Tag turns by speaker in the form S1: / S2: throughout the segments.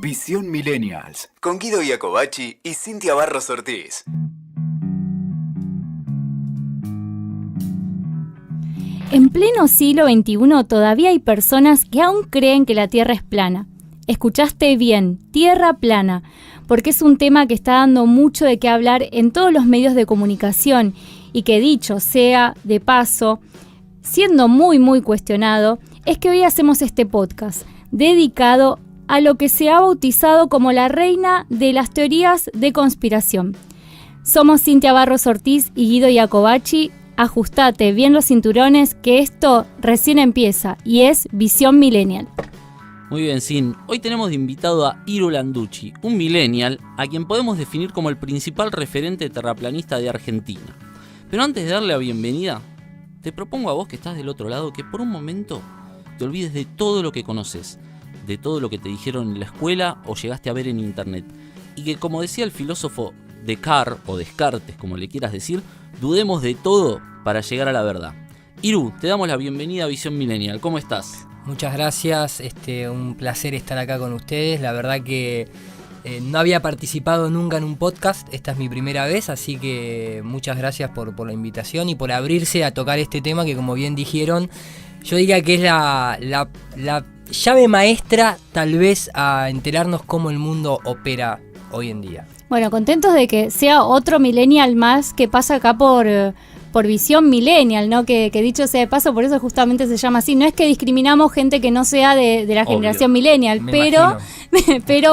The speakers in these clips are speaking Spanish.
S1: Visión Millennials, con Guido Iacobacci y Cintia Barros Ortiz.
S2: En pleno siglo XXI todavía hay personas que aún creen que la Tierra es plana. Escuchaste bien, Tierra plana, porque es un tema que está dando mucho de qué hablar en todos los medios de comunicación y que, dicho sea de paso, siendo muy cuestionado, es que hoy hacemos este podcast dedicado a lo que se ha bautizado como la reina de las teorías de conspiración. Somos Cintia Barros Ortiz y Guido Iacobacci. Ajustate bien los cinturones, que esto recién empieza y es Visión Millennial.
S3: Muy bien, Sin. Hoy tenemos de invitado a Iru Landucci, un millennial a quien podemos definir como el principal referente terraplanista de Argentina. Pero antes de darle la bienvenida, te propongo a vos que estás del otro lado que por un momento te olvides de todo lo que conoces, de todo lo que te dijeron en la escuela o llegaste a ver en internet. Y que, como decía el filósofo Descartes, o Descartes, como le quieras decir, dudemos de todo para llegar a la verdad. Iru, te damos la bienvenida a Visión Millennial. ¿Cómo estás?
S4: Muchas gracias, un placer estar acá con ustedes. La verdad que no había participado nunca en un podcast, esta es mi primera vez, así que muchas gracias por la invitación y por abrirse a tocar este tema que, como bien dijeron, yo diría que es la llave maestra tal vez a enterarnos cómo el mundo opera hoy en día.
S2: Bueno, contentos de que sea otro millennial más que pasa acá por Visión Millennial, ¿no? Que dicho sea de paso, por eso justamente se llama así. No es que discriminamos gente que no sea de la generación millennial, pero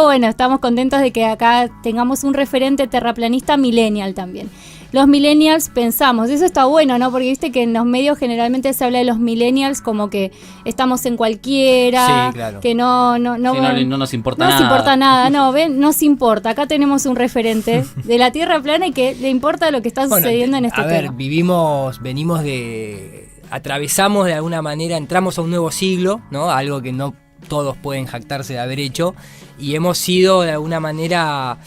S2: bueno, estamos contentos de que acá tengamos un referente terraplanista millennial también. Los millennials pensamos, eso está bueno, ¿no? Porque viste que en los medios generalmente se habla de los millennials como que estamos en cualquiera, sí, claro, que no
S3: nos importa nada.
S2: No nos importa nada, no, ven, nos importa. Acá tenemos un referente de la Tierra plana y que le importa lo que está sucediendo en este tema.
S4: Atravesamos de alguna manera, entramos a un nuevo siglo, ¿no? Algo que no todos pueden jactarse de haber hecho, y hemos sido de alguna manera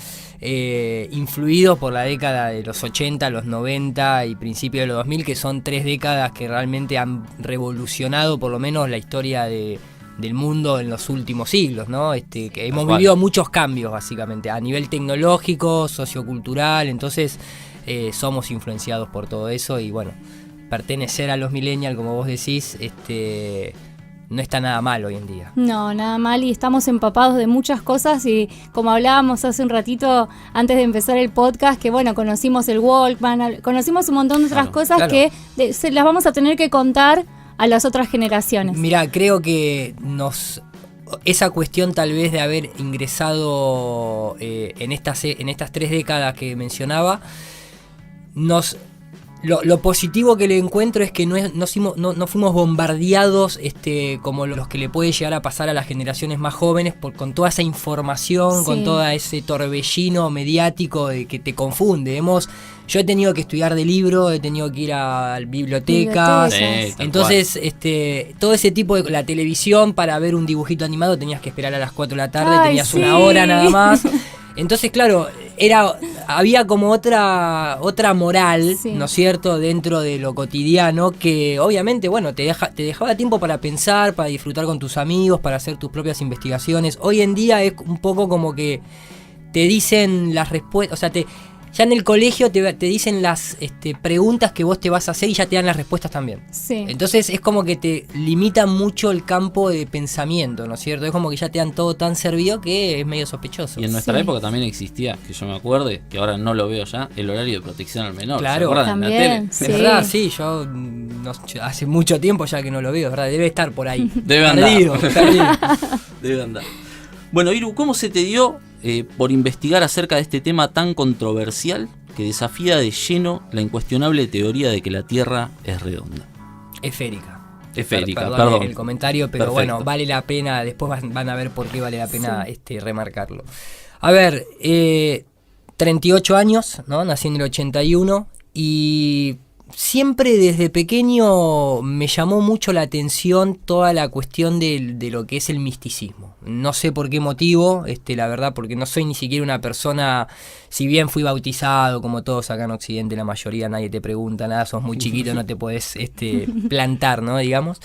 S4: influidos por la década de los 80, los 90 y principios de los 2000, que son 3 décadas que realmente han revolucionado por lo menos la historia del mundo en los últimos siglos, ¿no? Que hemos vivido muchos cambios básicamente a nivel tecnológico, sociocultural, entonces somos influenciados por todo eso y bueno, pertenecer a los millennials, como vos decís, no está nada mal hoy en día.
S2: No, nada mal, y estamos empapados de muchas cosas y como hablábamos hace un ratito antes de empezar el podcast, que bueno, conocimos el Walkman, conocimos un montón de otras cosas que se las vamos a tener que contar a las otras generaciones.
S4: Mirá, creo que esa cuestión tal vez de haber ingresado en estas 3 décadas que mencionaba, Lo positivo que le encuentro es que no fuimos bombardeados como los que le puede llegar a pasar a las generaciones más jóvenes con toda esa información, sí, con todo ese torbellino mediático de que te confunde. Yo he tenido que estudiar de libro, he tenido que ir a bibliotecas, entonces todo ese tipo de la televisión para ver un dibujito animado tenías que esperar a las 4 de la tarde, tenías una hora nada más. Entonces, claro, había como otra moral, sí, ¿no es cierto?, dentro de lo cotidiano que obviamente, bueno, te dejaba tiempo para pensar, para disfrutar con tus amigos, para hacer tus propias investigaciones. Hoy en día es un poco como que te dicen las respuestas, o sea, ya en el colegio te dicen las preguntas que vos te vas a hacer y ya te dan las respuestas también.
S2: Sí.
S4: Entonces es como que te limitan mucho el campo de pensamiento, ¿no es cierto? Es como que ya te dan todo tan servido que es medio sospechoso.
S3: Y en nuestra época también existía, que yo me acuerde, que ahora no lo veo ya, el horario de protección al menor.
S4: Claro,
S3: ¿se acuerdan?
S2: También,
S3: en la tele?
S2: sí.
S4: Es verdad, sí, yo hace mucho tiempo ya que no lo veo, ¿verdad? Debe estar por ahí.
S3: Debe
S4: perdido.
S3: Debe andar. Bueno, Iru, ¿cómo se te dio por investigar acerca de este tema tan controversial que desafía de lleno la incuestionable teoría de que la Tierra es redonda?
S4: Esférica,
S3: perdón.
S4: El comentario, pero
S3: Perfecto.
S4: bueno, vale la pena, después van a ver por qué vale la pena remarcarlo. A ver, 38 años, ¿no? Nací en el 81 y siempre desde pequeño me llamó mucho la atención toda la cuestión de lo que es el misticismo. No sé por qué motivo, la verdad, porque no soy ni siquiera una persona, si bien fui bautizado, como todos acá en Occidente, la mayoría, nadie te pregunta nada, sos muy chiquito, no te podés plantar, ¿no? Digamos.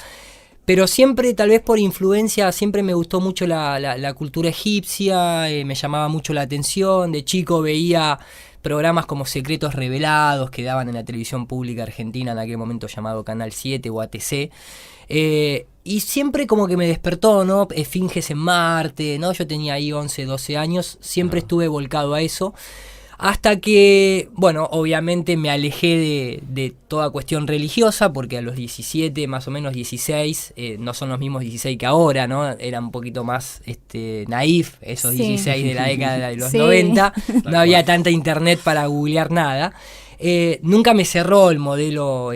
S4: Pero siempre, tal vez por influencia, siempre me gustó mucho la cultura egipcia, me llamaba mucho la atención. De chico veía programas como Secretos Revelados que daban en la televisión pública argentina, en aquel momento llamado Canal 7 o ATC. Y siempre como que me despertó, ¿no? Esfinges en Marte, ¿no? Yo tenía ahí 11, 12 años, siempre estuve volcado a eso. Hasta que, bueno, obviamente me alejé de toda cuestión religiosa, porque a los 17, más o menos 16, no son los mismos 16 que ahora, ¿no? Era un poquito más naif, esos 16 de la década de los 90. No había tanta internet para googlear nada. Nunca me cerró el modelo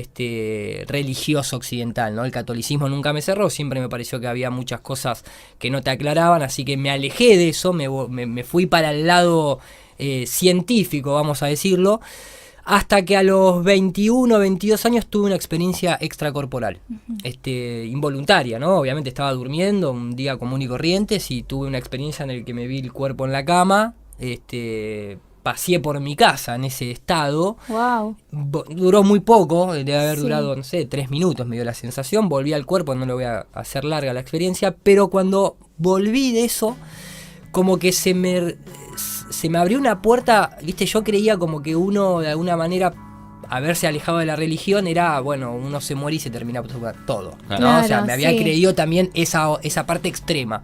S4: religioso occidental, ¿no? El catolicismo nunca me cerró, siempre me pareció que había muchas cosas que no te aclaraban, así que me alejé de eso, me fui para el lado científico, vamos a decirlo, hasta que a los 21, 22 años tuve una experiencia extracorporal, involuntaria, ¿no? Obviamente estaba durmiendo un día común y corriente, y tuve una experiencia en la que me vi el cuerpo en la cama, paseé por mi casa en ese estado.
S2: Wow.
S4: Duró muy poco, debe haber durado, no sé, 3 minutos me dio la sensación, volví al cuerpo, no lo voy a hacer larga la experiencia, pero cuando volví de eso, como que se me abrió una puerta, viste, yo creía como que uno de alguna manera haberse alejado de la religión era, bueno, uno se muere y se termina por todo, ¿no?
S2: Claro,
S4: o sea, me había creído también esa parte extrema.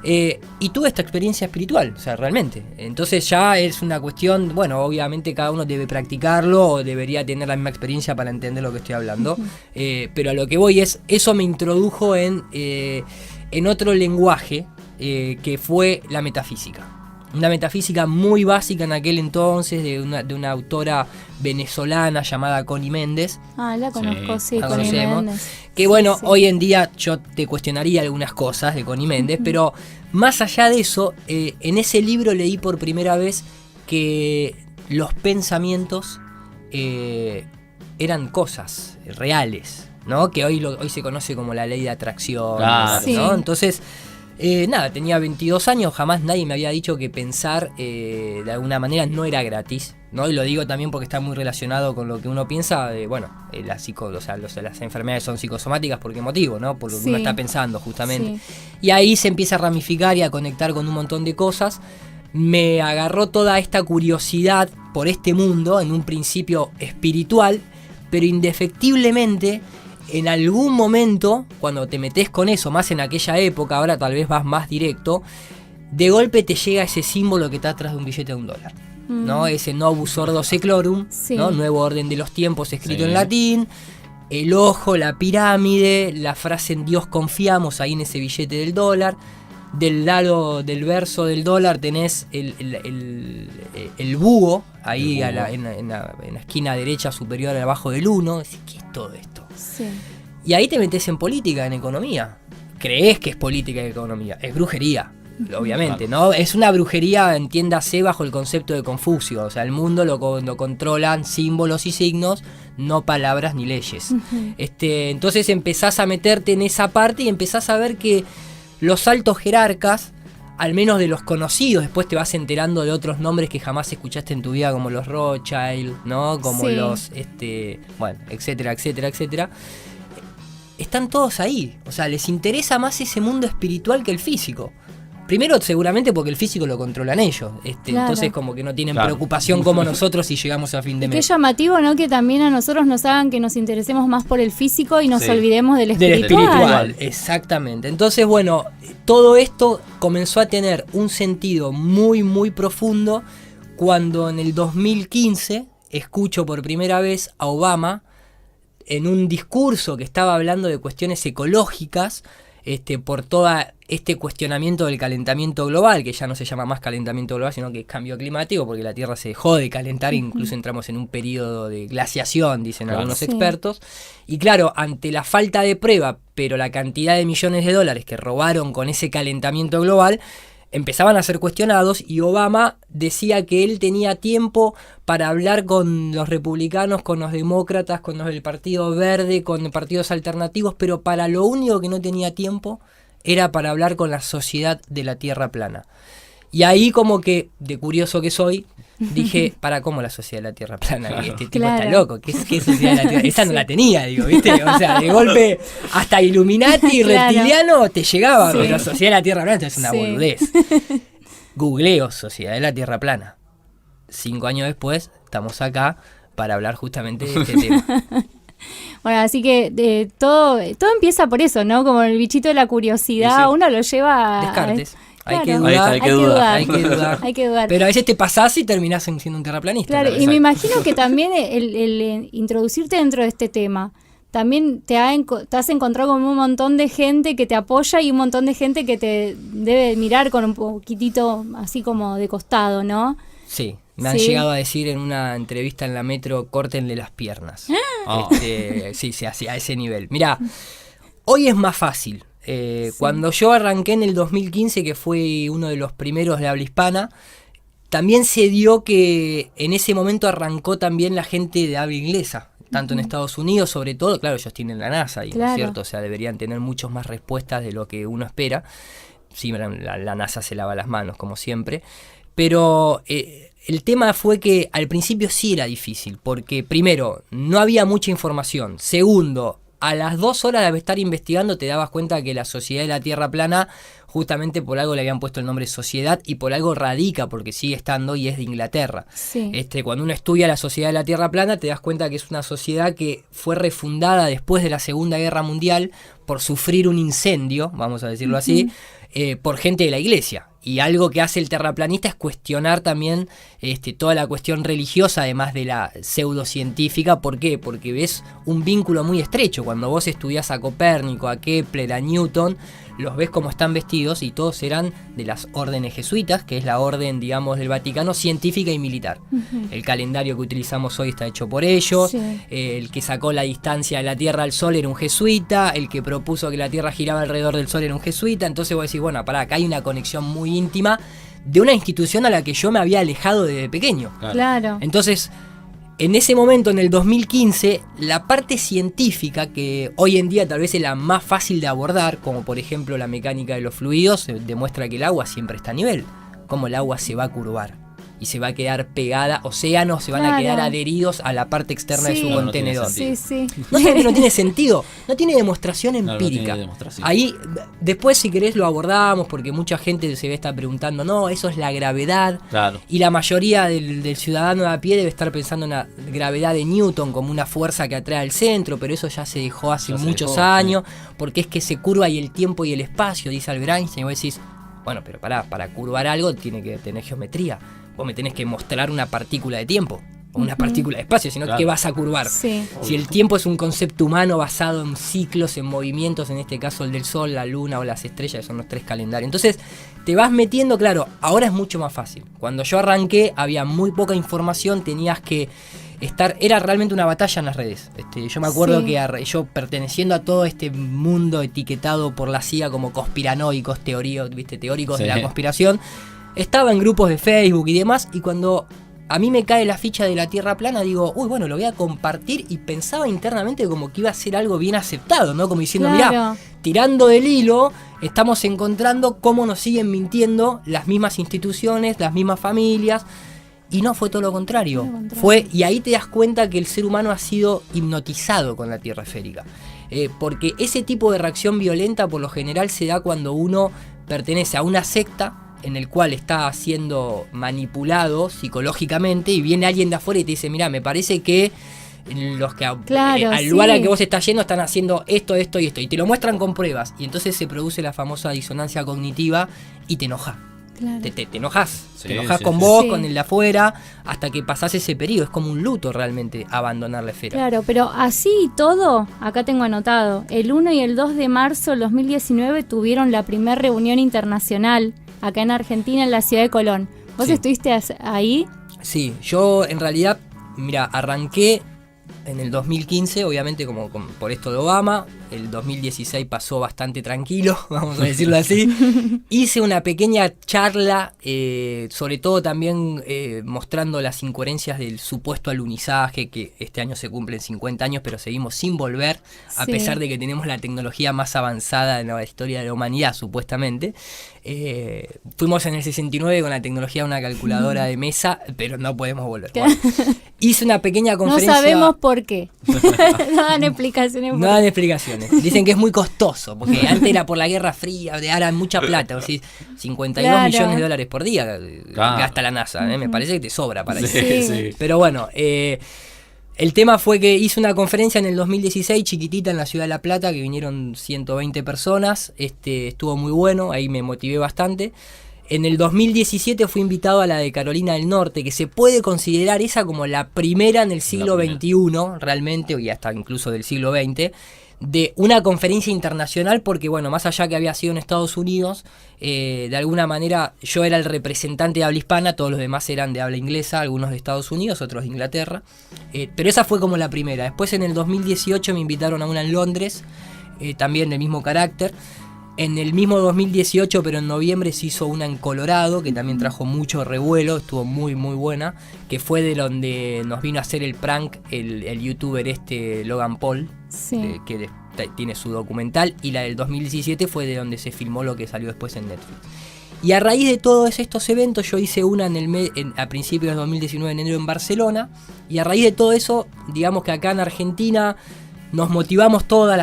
S4: Y tuve esta experiencia espiritual, o sea, realmente. Entonces ya es una cuestión, bueno, obviamente cada uno debe practicarlo o debería tener la misma experiencia para entender lo que estoy hablando. Pero a lo que voy es, eso me introdujo en otro lenguaje que fue la metafísica. Una metafísica muy básica en aquel entonces de una autora venezolana llamada Connie Méndez.
S2: Ah, la conozco, sí,
S4: la
S2: Connie
S4: conocemos.
S2: Méndez.
S4: Que bueno,
S2: Sí.
S4: hoy en día yo te cuestionaría algunas cosas de Connie Méndez, pero más allá de eso, en ese libro leí por primera vez que los pensamientos eran cosas reales, ¿no? Que hoy se conoce como la ley de atracción,
S3: Claro.
S4: ¿no?
S2: Sí.
S4: Entonces, tenía 22 años, jamás nadie me había dicho que pensar de alguna manera no era gratis, ¿no? Y lo digo también porque está muy relacionado con lo que uno piensa de, las enfermedades son psicosomáticas, ¿por qué motivo, no? Por lo que
S2: Sí.
S4: uno está pensando, justamente.
S2: Sí.
S4: Y ahí se empieza a ramificar y a conectar con un montón de cosas. Me agarró toda esta curiosidad por este mundo, en un principio espiritual, pero indefectiblemente en algún momento, cuando te metes con eso, más en aquella época, ahora tal vez vas más directo, de golpe te llega ese símbolo que está atrás de un billete de $1, ¿no? Ese Novus Ordo Seclorum,
S2: Sí.
S4: ¿no? Nuevo orden de los tiempos escrito
S3: Sí.
S4: en latín, el ojo, la pirámide, la frase en Dios confiamos ahí en ese billete del $. Del lado del verso del $, tenés el búho, ahí
S3: El búho.
S4: en la esquina derecha superior abajo del 1. Decís, ¿qué es todo esto?
S2: Sí.
S4: Y ahí te metes en política, en economía. Crees que es política y economía. Es brujería, obviamente, ¿no? Es una brujería, entiéndase, bajo el concepto de Confucio. O sea, el mundo lo controlan símbolos y signos, no palabras ni leyes. Entonces empezás a meterte en esa parte y empezás a ver que los altos jerarcas, al menos de los conocidos, después te vas enterando de otros nombres que jamás escuchaste en tu vida, como los Rothschild, ¿no? Como
S2: Sí.
S4: los, etcétera, etcétera, etcétera. Están todos ahí. O sea, les interesa más ese mundo espiritual que el físico. Primero, seguramente porque el físico lo controlan ellos.
S2: Claro.
S4: Entonces, como que no tienen
S3: Claro.
S4: preocupación como nosotros si llegamos a fin de
S2: Qué
S4: mes.
S2: llamativo, ¿no? Que también a nosotros nos hagan que nos interesemos más por el físico y nos
S3: Sí.
S2: olvidemos del
S4: Del
S2: espiritual.
S4: espiritual, exactamente. Entonces, bueno, todo esto comenzó a tener un sentido muy, muy profundo cuando en el 2015 escucho por primera vez a Obama en un discurso que estaba hablando de cuestiones ecológicas, por todo este cuestionamiento del calentamiento global, que ya no se llama más calentamiento global, sino que es cambio climático, porque la Tierra se dejó de calentar, incluso entramos en un periodo de glaciación, dicen
S3: Claro.
S4: algunos
S2: Sí.
S4: expertos. Y claro, ante la falta de prueba, pero la cantidad de millones de dólares que robaron con ese calentamiento global, empezaban a ser cuestionados, y Obama decía que él tenía tiempo para hablar con los republicanos, con los demócratas, con los del Partido Verde, con partidos alternativos, pero para lo único que no tenía tiempo era para hablar con la sociedad de la Tierra plana. Y ahí como que, de curioso que soy, dije, ¿cómo la sociedad de la Tierra plana?
S3: Claro.
S4: Este tipo está loco, ¿qué sociedad de la Tierra? Esa no la tenía, digo, ¿viste? O sea, de golpe, hasta Illuminati y
S2: Claro.
S4: reptiliano te llegaba,
S2: Sí.
S4: pero sociedad de la Tierra plana es una
S2: Sí.
S4: boludez. Googleo sociedad de la Tierra plana. 5 años después, estamos acá para hablar justamente de este tema.
S2: Bueno, así que todo empieza por eso, ¿no? Como el bichito de la curiosidad,
S3: Sí, sí.
S2: uno lo lleva a...
S4: Descartes. Hay
S2: Claro.
S4: que
S3: Ahí
S4: dudar,
S3: está, hay que dudar.
S4: hay que dudar.
S2: Hay que dudar.
S4: Pero a veces te pasás y terminás siendo un terraplanista.
S2: Claro,
S4: tal vez.
S2: y me imagino que también el introducirte dentro de este tema, también te has encontrado con un montón de gente que te apoya y un montón de gente que te debe mirar con un poquitito así como de costado, ¿no?
S4: Sí, me han
S2: Sí.
S4: llegado a decir en una entrevista en la Metro, córtenle las piernas.
S3: Oh.
S4: Sí, así, a ese nivel. Mirá, hoy es más fácil. Cuando yo arranqué en el 2015, que fue uno de los primeros de habla hispana, también se dio que en ese momento arrancó también la gente de habla inglesa, tanto en Estados Unidos, sobre todo, claro, ellos tienen la NASA, y ¿no es
S2: Claro.
S4: cierto? O sea, deberían tener muchas más respuestas de lo que uno espera. Sí, la NASA se lava las manos, como siempre. Pero el tema fue que al principio sí era difícil, porque primero, no había mucha información. Segundo, a las 2 horas de estar investigando te dabas cuenta que la sociedad de la Tierra plana, justamente por algo le habían puesto el nombre sociedad y por algo radica, porque sigue estando y es de Inglaterra.
S2: Sí.
S4: Cuando uno estudia la sociedad de la Tierra plana te das cuenta que es una sociedad que fue refundada después de la Segunda Guerra Mundial por sufrir un incendio, vamos a decirlo así, por gente de la iglesia. Y algo que hace el terraplanista es cuestionar también toda la cuestión religiosa, además de la pseudocientífica. ¿Por qué? Porque ves un vínculo muy estrecho. Cuando vos estudiás a Copérnico, a Kepler, a Newton, los ves como están vestidos y todos eran de las órdenes jesuitas, que es la orden, digamos, del Vaticano, científica y militar. El calendario que utilizamos hoy está hecho por ellos.
S2: Sí.
S4: El que sacó la distancia de la Tierra al Sol era un jesuita. El que propuso que la Tierra giraba alrededor del Sol era un jesuita. Entonces vos decís, bueno, pará, acá hay una conexión muy íntima de una institución a la que yo me había alejado desde pequeño.
S2: Claro.
S4: Entonces, en ese momento, en el 2015, la parte científica, que hoy en día tal vez es la más fácil de abordar, como por ejemplo la mecánica de los fluidos, demuestra que el agua siempre está a nivel. Cómo el agua se va a curvar y se va a quedar pegada, océanos se van a
S2: Claro.
S4: quedar adheridos a la parte externa de
S2: Sí.
S4: su
S2: No,
S3: no tiene
S4: contenedor.
S3: sentido.
S2: Sí, sí.
S4: No solo que no tiene sentido, no tiene demostración
S3: No, no tiene
S4: empírica.
S3: demostración.
S4: Ahí, después si querés lo abordamos, porque mucha gente se ve estar preguntando, no, eso es la gravedad.
S3: Claro.
S4: Y la mayoría del ciudadano de a pie debe estar pensando en la gravedad de Newton como una fuerza que atrae al centro, pero eso ya se dejó hace
S3: Ya se
S4: muchos
S3: dejó,
S4: años, porque es que se curva y el tiempo y el espacio, dice Albert Einstein, y vos decís, bueno, pero para curvar algo tiene que tener geometría. Vos me tenés que mostrar una partícula de tiempo, o una partícula de espacio, sino
S3: Claro.
S4: que vas a curvar.
S2: Sí.
S4: Si el tiempo es un concepto humano basado en ciclos, en movimientos, en este caso el del Sol, la Luna o las estrellas, que son los 3 calendarios. Entonces te vas metiendo, claro, ahora es mucho más fácil. Cuando yo arranqué había muy poca información, tenías que era realmente una batalla en las redes. Yo me acuerdo
S2: Sí.
S4: que yo perteneciendo a todo este mundo etiquetado por la CIA como conspiranoicos, teóricos
S3: Sí.
S4: de la conspiración, estaba en grupos de Facebook y demás, y cuando a mí me cae la ficha de la Tierra plana, digo, uy, bueno, lo voy a compartir, y pensaba internamente como que iba a ser algo bien aceptado, ¿no? Como diciendo,
S2: Claro.
S4: mirá, tirando del hilo, estamos encontrando cómo nos siguen mintiendo las mismas instituciones, las mismas familias, y no fue todo lo contrario.
S2: Todo lo contrario.
S4: Y ahí te das cuenta que el ser humano ha sido hipnotizado con la Tierra esférica. Porque ese tipo de reacción violenta por lo general se da cuando uno pertenece a una secta en el cual está siendo manipulado psicológicamente y viene alguien de afuera y te dice, mira, me parece que los que
S2: Claro,
S4: al lugar
S2: sí.
S4: al que vos estás yendo están haciendo esto, esto y esto, y te lo muestran con pruebas, y entonces se produce la famosa disonancia cognitiva y te enoja.
S2: Claro.
S4: Te enojas,
S3: Sí,
S4: te enojas
S3: sí,
S4: con
S3: sí.
S4: vos,
S2: Sí.
S4: con el de afuera, hasta que pasás ese periodo. Es como un luto realmente abandonar la esfera.
S2: Claro, pero así y todo, acá tengo anotado, el 1 y el 2 de marzo del 2019 tuvieron la primera reunión internacional acá en Argentina, en la ciudad de Colón. ¿Vos
S4: Sí.
S2: estuviste ahí?
S4: Sí, yo en realidad, mira, arranqué en el 2015, obviamente por esto de Obama. El 2016 pasó bastante tranquilo, vamos a decirlo así. Hice una pequeña charla, sobre todo también mostrando las incoherencias del supuesto alunizaje, que este año se cumplen 50 años, pero seguimos sin volver, a pesar de que tenemos la tecnología más avanzada en la historia de la humanidad, supuestamente. Fuimos en el 69 con la tecnología de una calculadora de mesa, pero no podemos volver. Bueno, hice una pequeña conferencia.
S2: No sabemos por qué. No dan explicaciones.
S4: No dan explicaciones. Dicen que es muy costoso, porque antes era por la Guerra Fría, ahora mucha plata. O sea, 52 millones de dólares por día gasta la NASA. Me parece que te sobra para eso.
S3: Sí.
S4: Pero bueno, el tema fue que hice una conferencia en el 2016, chiquitita, en la ciudad de La Plata, que vinieron 120 personas. Estuvo muy bueno, ahí me motivé bastante. En el 2017 fui invitado a la de Carolina del Norte, que se puede considerar esa como la primera en el siglo XXI, realmente, y hasta incluso del siglo XX, de una conferencia internacional, porque bueno, más allá que había sido en Estados Unidos, de alguna manera yo era el representante de habla hispana, todos los demás eran de habla inglesa, algunos de Estados Unidos, otros de Inglaterra, pero esa fue como la primera. Después en el 2018 me invitaron a una en Londres, también del mismo carácter. En el mismo 2018, pero en noviembre, se hizo una en Colorado, que también trajo mucho revuelo, estuvo muy muy buena, que fue de donde nos vino a hacer el prank el youtuber Logan Paul, que tiene su documental, y la del 2017 fue de donde se filmó lo que salió después en Netflix. Y a raíz de todos estos eventos, yo hice una a principios de 2019, en enero, en Barcelona, y a raíz de todo eso, digamos que acá en Argentina nos motivamos todos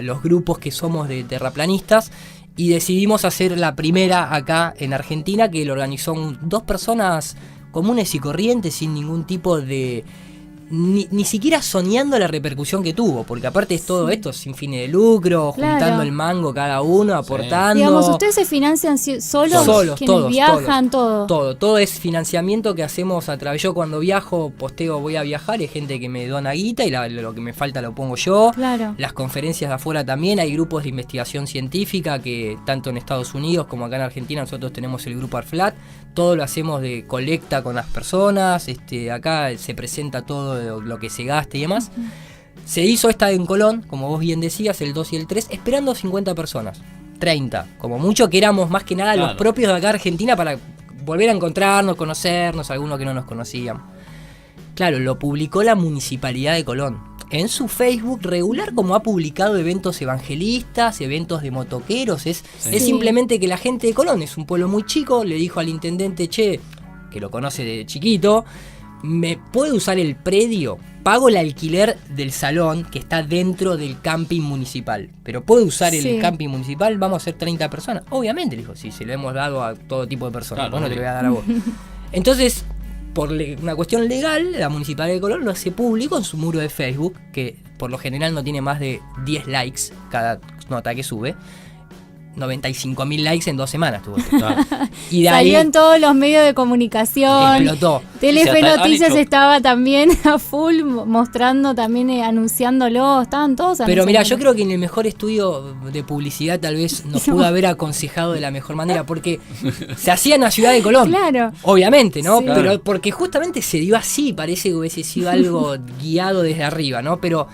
S4: los grupos que somos de terraplanistas y decidimos hacer la primera acá en Argentina, que lo organizó dos personas comunes y corrientes, sin ningún tipo de... Ni siquiera soñando la repercusión que tuvo, porque aparte es todo esto sin fines de lucro, juntando el mango cada uno, aportando.
S2: Digamos, ¿ustedes se financian solos? ¿Quienes
S4: todos,
S2: viajan?
S4: Todo es financiamiento que hacemos a través. Yo cuando viajo, posteo voy a viajar, hay gente que me dona guita y lo que me falta lo pongo yo.
S2: Claro.
S4: Las conferencias de afuera también, hay grupos de investigación científica que tanto en Estados Unidos como acá en Argentina nosotros tenemos el grupo ARFLAT. Todo lo hacemos de colecta con las personas, acá se presenta todo lo que se gaste y demás. Se hizo esta en Colón, como vos bien decías, el 2 y el 3, esperando 50 personas, 30, como mucho, que éramos más que nada los propios de acá Argentina, para volver a encontrarnos, conocernos, algunos que no nos conocíamos. Claro, lo publicó la Municipalidad de Colón en su Facebook regular, como ha publicado eventos evangelistas, eventos de motoqueros. Es simplemente que la gente de Colón, es un pueblo muy chico, le dijo al intendente, che, que lo conoce de chiquito, ¿me puede usar el predio? Pago el alquiler del salón que está dentro del camping municipal, pero ¿puede usar el camping municipal? Vamos a ser 30 personas. Obviamente, le dijo, sí, se lo hemos dado a todo tipo de personas, no te lo voy a dar a vos. Entonces, por una cuestión legal, la Municipalidad de Colón lo hace público en su muro de Facebook, que por lo general no tiene más de 10 likes cada nota que sube. 95.000 likes en 2 semanas tuvo. Y de
S2: salió
S4: ahí
S2: en todos los medios de comunicación.
S4: Explotó.
S2: Telefe Noticias estaba también a full mostrando, también anunciándolo. Estaban todos anunciando.
S4: Pero mira, yo creo que en el mejor estudio de publicidad tal vez nos pudo haber aconsejado de la mejor manera, porque se hacía en la ciudad de Colón.
S2: Claro.
S4: Obviamente, ¿no?
S2: Sí.
S4: Pero porque justamente se dio así, parece que hubiese sido algo guiado desde arriba, ¿no? Pero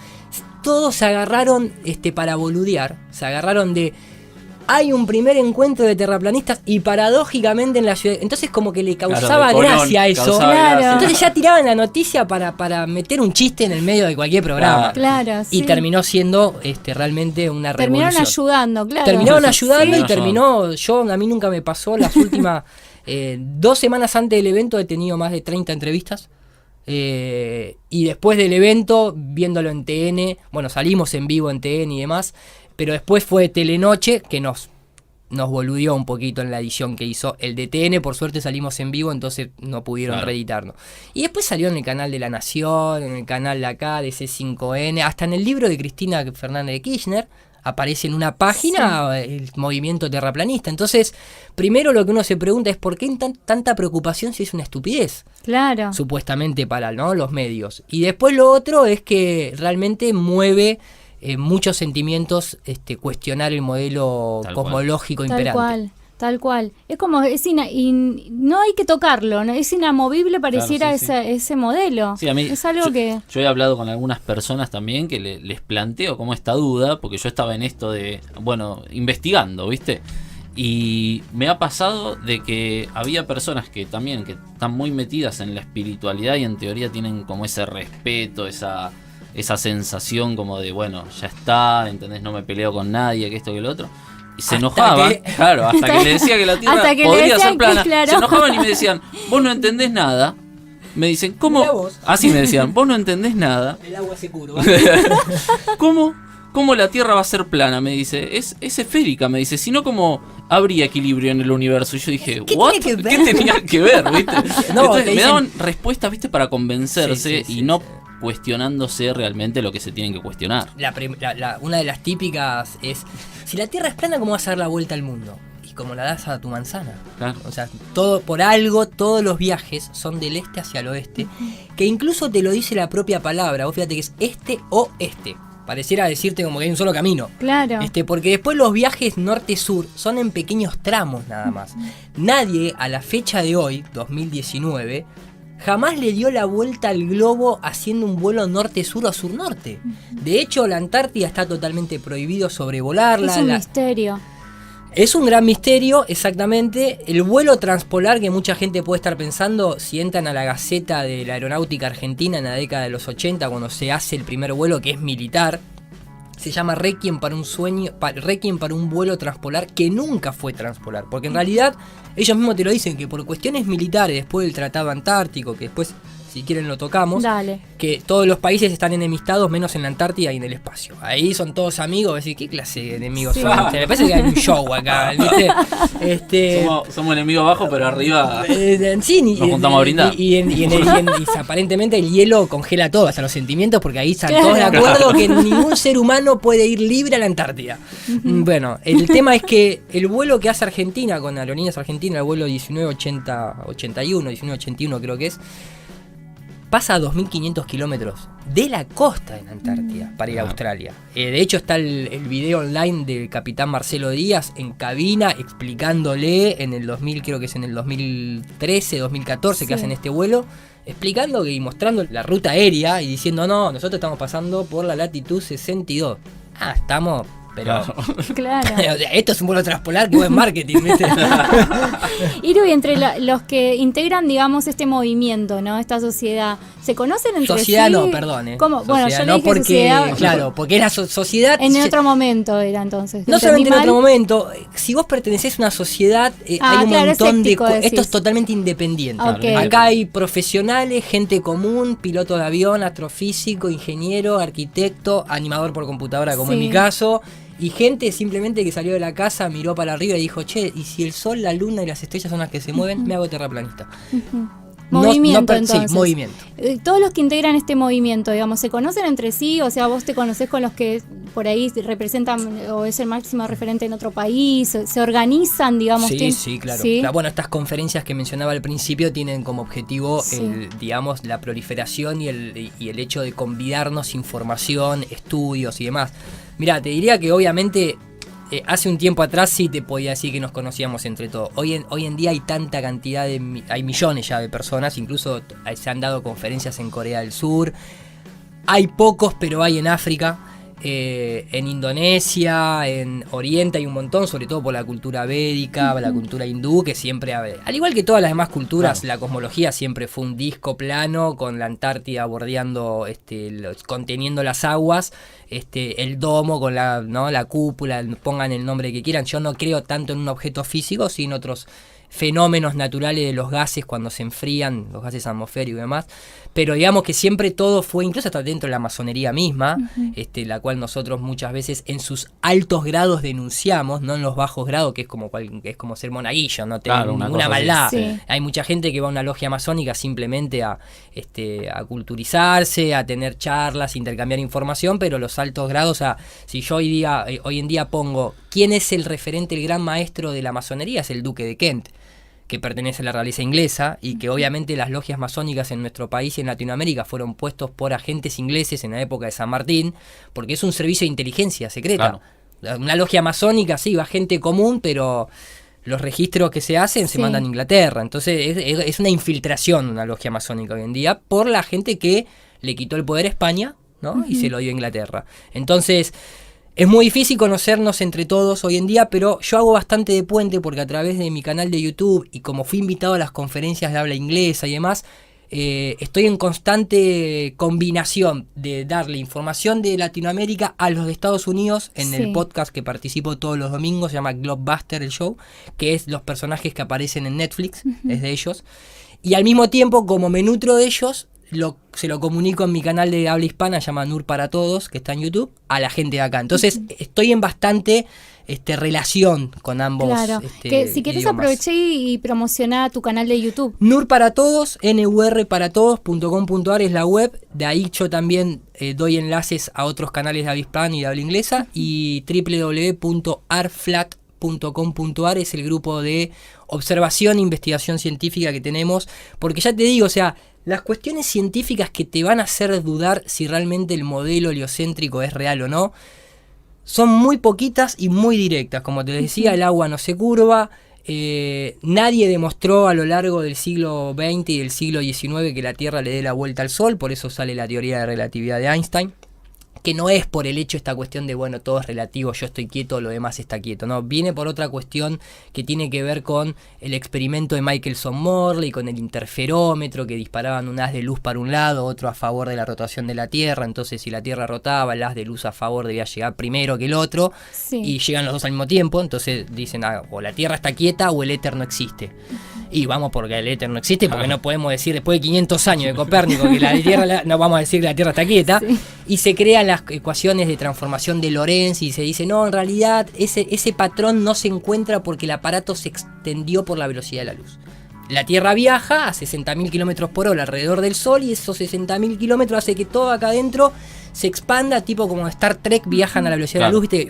S4: todos se agarraron para boludear, se agarraron de... Hay un primer encuentro de terraplanistas y paradójicamente en la ciudad. Entonces como que le causaba gracia eso.
S2: Claro.
S4: Entonces ya tiraban la noticia para meter un chiste en el medio de cualquier programa.
S2: Claro, sí.
S4: Y terminó siendo realmente una revolución.
S2: Terminaron ayudando, claro.
S4: Terminaron ayudando
S2: Sí.
S4: y terminó. A mí nunca me pasó las últimas 2 semanas antes del evento he tenido más de 30 entrevistas. Y después del evento, viéndolo en TN, bueno, salimos en vivo en TN y demás. Pero después fue Telenoche, que nos boludeó un poquito en la edición que hizo el de TN. Por suerte salimos en vivo, entonces no pudieron reeditarnos. Y después salió en el canal de La Nación, en el canal de acá, de C5N, hasta en el libro de Cristina Fernández de Kirchner, aparece en una página el movimiento terraplanista. Entonces, primero lo que uno se pregunta es ¿por qué tanta preocupación si es una estupidez?
S2: Claro.
S4: Supuestamente para los medios. Y después lo otro es que realmente mueve... muchos sentimientos cuestionar el modelo cosmológico imperante.
S2: Tal cual. Es como, no hay que tocarlo, ¿no? Es inamovible, pareciera
S3: Claro, sí,
S2: ese modelo.
S3: Sí, a mí,
S2: es algo que...
S3: Yo he hablado con algunas personas también que les planteo como esta duda, porque yo estaba en esto de, bueno, investigando, ¿viste? Y me ha pasado de que había personas que también que están muy metidas en la espiritualidad y en teoría tienen como ese respeto, esa sensación como de, bueno, ya está, ¿entendés? No me peleo con nadie, que esto, que lo otro. Y se enojaban, claro, hasta que le decía que la Tierra podría ser plana.
S2: Claro.
S3: Se enojaban y me decían, vos no entendés nada. Me dicen, ¿cómo? Así me decían, vos no entendés nada.
S4: El agua se curva.
S3: ¿Cómo la Tierra va a ser plana? Me dice, es esférica, me dice, si no, ¿cómo habría equilibrio en el universo? Y yo dije,
S4: ¿Qué
S3: ¿what?
S4: tiene que ver?
S3: ¿Qué tenía que ver? ¿Viste?
S4: No,
S3: entonces
S4: te
S3: me
S4: dicen...
S3: daban respuestas, ¿viste? Para convencerse
S4: Sí,
S3: y no cuestionándose realmente lo que se tienen que cuestionar.
S4: Una de las típicas es, si la Tierra es plana, ¿cómo vas a dar la vuelta al mundo? Y como la das a tu manzana.
S3: Claro.
S4: O sea, todos los viajes son del este hacia el oeste, que incluso te lo dice la propia palabra. Vos fíjate que es este-oeste. Pareciera decirte como que hay un solo camino.
S2: Claro.
S4: Porque después los viajes norte-sur son en pequeños tramos nada más. Nadie a la fecha de hoy, 2019, jamás le dio la vuelta al globo haciendo un vuelo norte-sur o sur-norte. De hecho, la Antártida está totalmente prohibido sobrevolarla.
S2: Es un misterio.
S4: Es un gran misterio, exactamente. El vuelo transpolar que mucha gente puede estar pensando, si entran a la Gaceta de la Aeronáutica Argentina en la década de los 80, cuando se hace el primer vuelo que es militar, se llama Requiem para un vuelo transpolar que nunca fue transpolar. Porque en realidad, ellos mismos te lo dicen, que por cuestiones militares, después del Tratado Antártico, que después, si quieren, lo tocamos.
S2: Dale.
S4: Que todos los países están enemistados, menos en la Antártida y en el espacio. Ahí son todos amigos. Decir, ¿qué clase de enemigos son? Me parece que hay un show acá, ¿viste?
S3: Somos enemigos abajo, pero arriba
S4: Sí,
S3: nos juntamos a brindar.
S4: Y aparentemente el hielo congela todo, hasta los sentimientos, porque ahí están todos de acuerdo que ningún ser humano puede ir libre a la Antártida. Bueno, el tema es que el vuelo que hace Argentina con Aerolíneas Argentinas, el vuelo 1981 creo que es, pasa a 2.500 kilómetros de la costa de la Antártida para ir a Australia. De hecho está el video online del capitán Marcelo Díaz en cabina explicándole en el 2000, creo que es en el 2013, 2014 que hacen este vuelo, explicando y mostrando la ruta aérea y diciendo, no, nosotros estamos pasando por la latitud 62. Estamos... Pero
S2: claro.
S4: Esto es un vuelo transpolar, que buen marketing, ¿viste?
S2: Iru, y entre los que integran, digamos, este movimiento, ¿no? Esta sociedad, ¿se conocen entre
S4: sociedad
S2: sí?
S4: No, perdón.
S2: ¿Cómo? Bueno, yo le
S4: no
S2: dije
S4: porque,
S2: sociedad.
S4: claro, porque es la sociedad.
S2: En otro momento era entonces.
S4: No solamente en otro momento. Si vos pertenecés a una sociedad, hay un montón de. Esto es totalmente independiente.
S2: Okay.
S4: Acá hay profesionales, gente común, piloto de avión, astrofísico, ingeniero, arquitecto, animador por computadora, como en mi caso. Y gente simplemente que salió de la casa, miró para arriba y dijo, che, ¿y si el sol, la luna y las estrellas son las que se mueven? Me hago terraplanista.
S2: Movimiento, entonces.
S4: Sí, movimiento.
S2: Todos los que integran este movimiento, digamos, ¿se conocen entre sí? O sea, vos te conocés con los que por ahí representan o es el máximo referente en otro país, ¿se organizan, digamos?
S4: Sí, claro.
S2: ¿Sí?
S4: Bueno, estas conferencias que mencionaba al principio tienen como objetivo, digamos, la proliferación y el hecho de convidarnos información, estudios y demás. Mirá, te diría que obviamente hace un tiempo atrás sí te podía decir que nos conocíamos entre todos. Hoy en día hay tanta cantidad hay millones ya de personas, incluso se han dado conferencias en Corea del Sur. Hay pocos, pero hay en África, en Indonesia, en Oriente hay un montón, sobre todo por la cultura védica, la cultura hindú, que siempre, al igual que todas las demás culturas, la cosmología siempre fue un disco plano con la Antártida bordeando, conteniendo las aguas, el domo con la cúpula, pongan el nombre que quieran. Yo no creo tanto en un objeto físico, sino en otros fenómenos naturales de los gases cuando se enfrían, los gases atmosféricos y demás, pero digamos que siempre todo fue, incluso hasta dentro de la masonería misma, la cual nosotros muchas veces en sus altos grados denunciamos, no en los bajos grados, que es como ser monaguillo, no tengo ninguna maldad. Sí. Hay mucha gente que va a una logia masónica simplemente a culturizarse, a tener charlas, intercambiar información, pero los altos grados, si yo hoy en día pongo quién es el referente, el gran maestro de la masonería, es el duque de Kent, que pertenece a la realeza inglesa, y que obviamente las logias masónicas en nuestro país y en Latinoamérica fueron puestos por agentes ingleses en la época de San Martín, porque es un servicio de inteligencia secreta. Claro. Una logia masónica, sí, va gente común, pero los registros que se hacen se mandan a Inglaterra. Entonces es una infiltración una logia masónica hoy en día por la gente que le quitó el poder a España, ¿no? Y se lo dio a Inglaterra. Entonces es muy difícil conocernos entre todos hoy en día, pero yo hago bastante de puente porque a través de mi canal de YouTube y como fui invitado a las conferencias de habla inglesa y demás, estoy en constante combinación de darle información de Latinoamérica a los de Estados Unidos en el podcast que participo todos los domingos, se llama Globebuster el show, que es los personajes que aparecen en Netflix, es de ellos. Y al mismo tiempo, como me nutro de ellos, se lo comunico en mi canal de habla hispana, se llama NUR para Todos, que está en YouTube, a la gente de acá. Entonces estoy en bastante relación con ambos.
S2: Claro, que si querés
S4: idiomas.
S2: aproveché y promocioná tu canal de YouTube.
S3: NUR
S4: para Todos, NURparatodos.com.ar es la web. De ahí yo también doy enlaces a otros canales de habla hispana y de habla inglesa. Y www.arflat.com.ar es el grupo de observación e investigación científica que tenemos. Porque ya te digo, o sea, las cuestiones científicas que te van a hacer dudar si realmente el modelo heliocéntrico es real o no, son muy poquitas y muy directas. Como te decía, el agua no se curva. Nadie demostró a lo largo del siglo XX y del siglo XIX que la Tierra le dé la vuelta al Sol. Por eso sale la teoría de relatividad de Einstein. Que no es por el hecho esta cuestión de, bueno, todo es relativo, yo estoy quieto, lo demás está quieto. No, viene por otra cuestión que tiene que ver con el experimento de Michelson-Morley, con el interferómetro, que disparaban un haz de luz para un lado, otro a favor de la rotación de la Tierra. Entonces, si la Tierra rotaba, el haz de luz a favor debía llegar primero que el otro. Y llegan los dos al mismo tiempo. Entonces dicen, o la Tierra está quieta o el éter no existe. Y vamos porque el éter no existe, porque no podemos decir después de 500 años de Copérnico que la Tierra, no vamos a decir que la Tierra está quieta. Y se crean las ecuaciones de transformación de Lorentz y se dice, no, en realidad ese patrón no se encuentra porque el aparato se extendió por la velocidad de la luz. La Tierra viaja a 60.000 kilómetros por hora alrededor del Sol y esos 60.000 kilómetros hace que todo acá adentro se expanda, tipo como Star Trek viajan a la velocidad de la luz, ¿viste?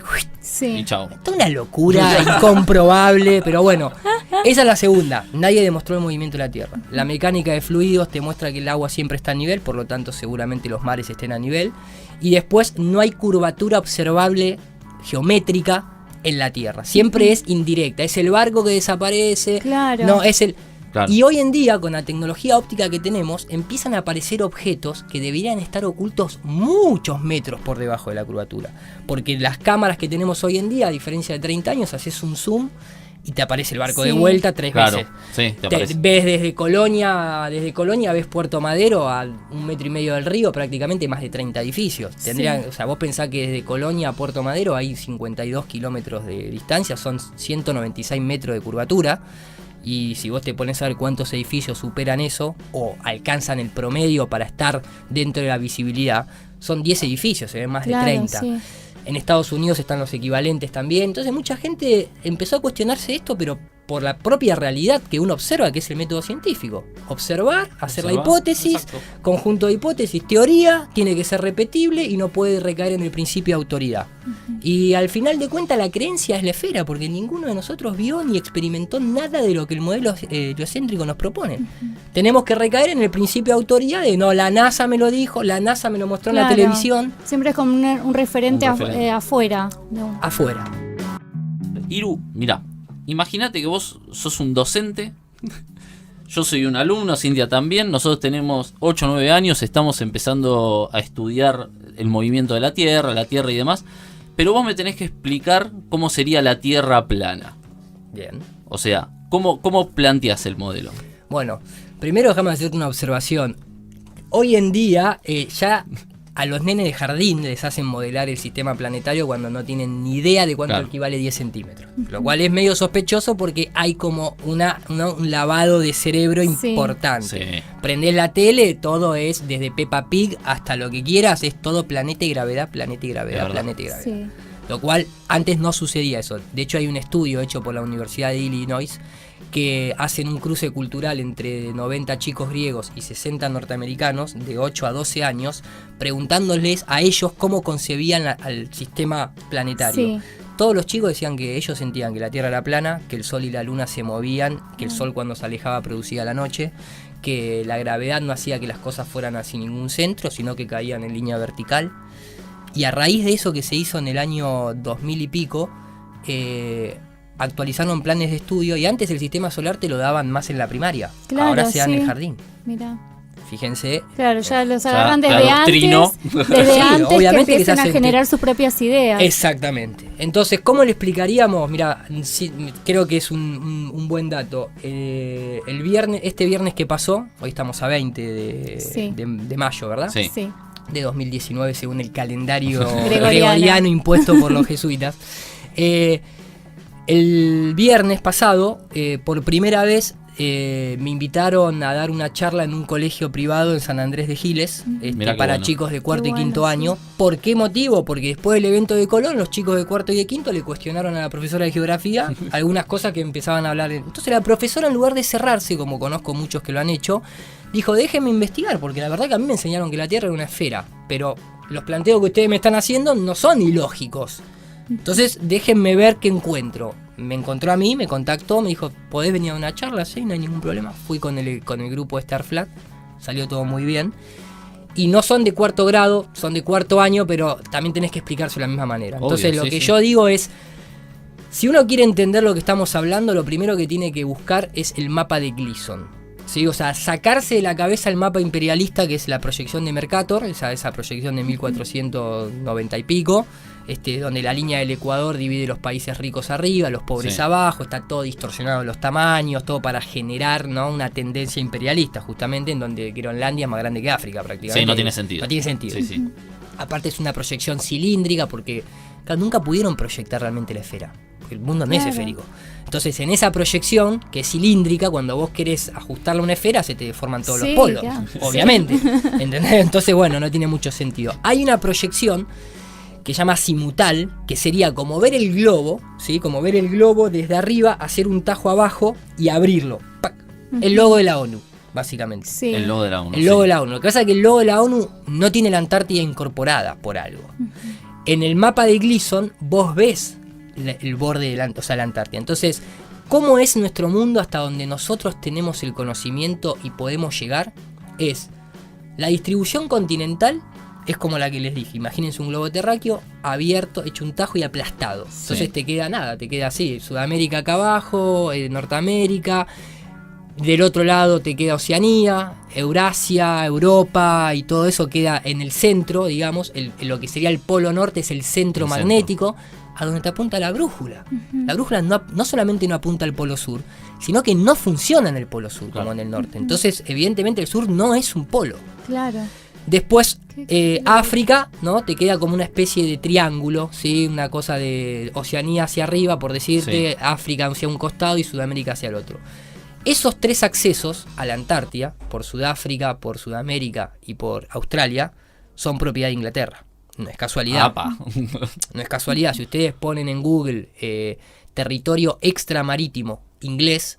S3: Y chao.
S4: Esto es una locura incomprobable, pero bueno, esa es la segunda. Nadie demostró el movimiento de la Tierra. La mecánica de fluidos te muestra que el agua siempre está a nivel, por lo tanto seguramente los mares estén a nivel. Y después no hay curvatura observable geométrica en la Tierra. Siempre es indirecta. Es el barco que desaparece.
S2: Claro.
S4: No, es el...
S3: Claro.
S4: Y hoy en día, con la tecnología óptica que tenemos, empiezan a aparecer objetos que deberían estar ocultos muchos metros por debajo de la curvatura. Porque las cámaras que tenemos hoy en día, a diferencia de 30 años, haces un zoom y te aparece el barco de vuelta 3 veces.
S3: Sí, te aparece.
S4: Ves desde Colonia ves Puerto Madero a 1,5 metros del río, prácticamente más de 30 edificios. O sea, vos pensás que desde Colonia a Puerto Madero hay 52 kilómetros de distancia, son 196 metros de curvatura. Y si vos te pones a ver cuántos edificios superan eso o alcanzan el promedio para estar dentro de la visibilidad, son 10 edificios, se ven más de 30. Sí. En Estados Unidos están los equivalentes también. Entonces mucha gente empezó a cuestionarse esto, pero por la propia realidad que uno observa, que es el método científico. Observar, hacer la hipótesis, exacto. Conjunto de hipótesis, teoría, tiene que ser repetible y no puede recaer en el principio de autoridad. Y al final de cuentas la creencia es la esfera, porque ninguno de nosotros vio ni experimentó nada de lo que el modelo heliocéntrico nos propone. Tenemos que recaer en el principio de autoridad de, no, la NASA me lo dijo, la NASA me lo mostró en la televisión.
S2: Siempre es como un referente, afuera. No.
S4: Afuera.
S3: Iru, mira, imagínate que vos sos un docente, yo soy un alumno, Cintia también, nosotros tenemos 8 o 9 años, estamos empezando a estudiar el movimiento de la Tierra y demás, pero vos me tenés que explicar cómo sería la Tierra plana.
S4: Bien.
S3: O sea, ¿cómo planteás el modelo?
S4: Bueno, primero déjame hacerte una observación. Hoy en día ya a los nenes de jardín les hacen modelar el sistema planetario cuando no tienen ni idea de cuánto equivale 10 centímetros. Lo cual es medio sospechoso porque hay como un lavado de cerebro importante. Sí. Prendés la tele, todo es desde Peppa Pig hasta lo que quieras, es todo planeta y gravedad, planeta y gravedad, planeta y gravedad. Sí. Lo cual antes no sucedía eso. De hecho hay un estudio hecho por la Universidad de Illinois que hacen un cruce cultural entre 90 chicos griegos y 60 norteamericanos de 8 a 12 años, preguntándoles a ellos cómo concebían al sistema planetario. Sí. Todos los chicos decían que ellos sentían que la Tierra era plana, que el Sol y la Luna se movían, que el Sol cuando se alejaba producía la noche, que la gravedad no hacía que las cosas fueran hacia ningún centro, sino que caían en línea vertical. Y a raíz de eso que se hizo en el año 2000 y pico, actualizaron planes de estudio y antes el sistema solar te lo daban más en la primaria.
S2: Claro,
S4: Ahora se dan en
S2: sí.
S4: el jardín.
S2: Mira.
S4: Fíjense.
S2: Claro, ya los
S3: Ya,
S2: agarran
S3: la
S2: desde
S3: doctrino.
S2: antes. Desde
S4: Sí,
S2: antes que
S4: obviamente que se
S2: empiecen a
S4: hace-
S2: generar sus propias ideas.
S4: Exactamente. Entonces, ¿cómo le explicaríamos? Mira, creo que es un buen dato. Este viernes que pasó, hoy estamos a 20
S2: Sí.
S4: de mayo, ¿verdad?
S3: Sí.
S2: Sí.
S4: De 2019 según el calendario
S2: Gregoriano.
S4: gregoriano impuesto por los jesuitas. El viernes pasado, por primera vez, me invitaron a dar una charla en un colegio privado en San Andrés de Giles,
S3: Mirá qué
S4: para
S3: bueno.
S4: chicos de cuarto
S2: Qué
S4: y quinto
S2: bueno,
S4: año. ¿Por qué motivo? Porque después del evento de Colón, los chicos de cuarto y de quinto le cuestionaron a la profesora de geografía algunas cosas que empezaban a hablar. Entonces la profesora, en lugar de cerrarse, como conozco muchos que lo han hecho, dijo, déjenme investigar, porque la verdad que a mí me enseñaron que la Tierra era una esfera, pero los planteos que ustedes me están haciendo no son ilógicos. Entonces déjenme ver qué encuentro. Me encontró a mí, me contactó, me dijo, ¿podés venir a una charla? Sí, no hay ningún problema. Fui con el grupo de Star Flat, salió todo muy bien. Y no son de cuarto grado, son de cuarto año, pero también tenés que explicarse de la misma manera.
S3: Obvio,
S4: Entonces lo
S3: sí,
S4: que
S3: sí.
S4: yo digo es, si uno quiere entender lo que estamos hablando, lo primero que tiene que buscar es el mapa de Gleason. ¿Sí? O sea, sacarse de la cabeza el mapa imperialista, que es la proyección de Mercator, esa proyección de 1490 y pico, donde la línea del Ecuador divide los países ricos arriba, los pobres
S3: Sí.
S4: abajo, está todo distorsionado los tamaños, todo para generar, ¿no?, una tendencia imperialista, justamente en donde Groenlandia es más grande que África prácticamente.
S3: Sí, no tiene sentido.
S4: No tiene sentido.
S3: Sí, sí.
S4: Aparte es una proyección cilíndrica porque claro, nunca pudieron proyectar realmente la esfera. Porque el mundo no es
S2: Claro.
S4: esférico. Entonces en esa proyección, que es cilíndrica, cuando vos querés ajustarla a una esfera, se te deforman todos
S2: Sí,
S4: los polos.
S2: claro.
S4: Obviamente. ¿Entendés? Entonces, bueno, no tiene mucho sentido. Hay una proyección que se llama simutal, que sería como ver el globo, ¿sí? Como ver el globo desde arriba, hacer un tajo abajo y abrirlo. ¡Pac! El logo de la ONU, básicamente.
S2: Sí.
S3: El logo de la ONU.
S4: El logo
S3: sí.
S4: de la ONU. Lo que pasa es que el logo de la ONU no tiene la Antártida incorporada por algo. En el mapa de Gleason vos ves el borde de la Antártida. Entonces, ¿cómo es nuestro mundo hasta donde nosotros tenemos el conocimiento y podemos llegar? Es la distribución continental. Es como la que les dije, imagínense un globo terráqueo abierto, hecho un tajo y aplastado. Entonces te queda nada, te queda así, Sudamérica acá abajo, Norteamérica, del otro lado te queda Oceanía, Eurasia, Europa y todo eso queda en el centro, digamos, lo que sería el polo norte es el centro
S3: El
S4: magnético, a donde te apunta la brújula. La brújula no solamente no apunta al polo sur, sino que no funciona en el polo sur
S3: Claro.
S4: como en el norte. Entonces, evidentemente el sur no es un polo.
S2: Claro.
S4: Después,
S2: Qué
S4: África, ¿no? Te queda como una especie de triángulo, ¿sí? Una cosa de Oceanía hacia arriba, por decirte,
S3: Sí.
S4: África hacia un costado y Sudamérica hacia el otro. Esos tres accesos a la Antártida, por Sudáfrica, por Sudamérica y por Australia, son propiedad de Inglaterra. No es casualidad.
S3: Apa.
S4: No es casualidad. Si ustedes ponen en Google territorio extramarítimo inglés,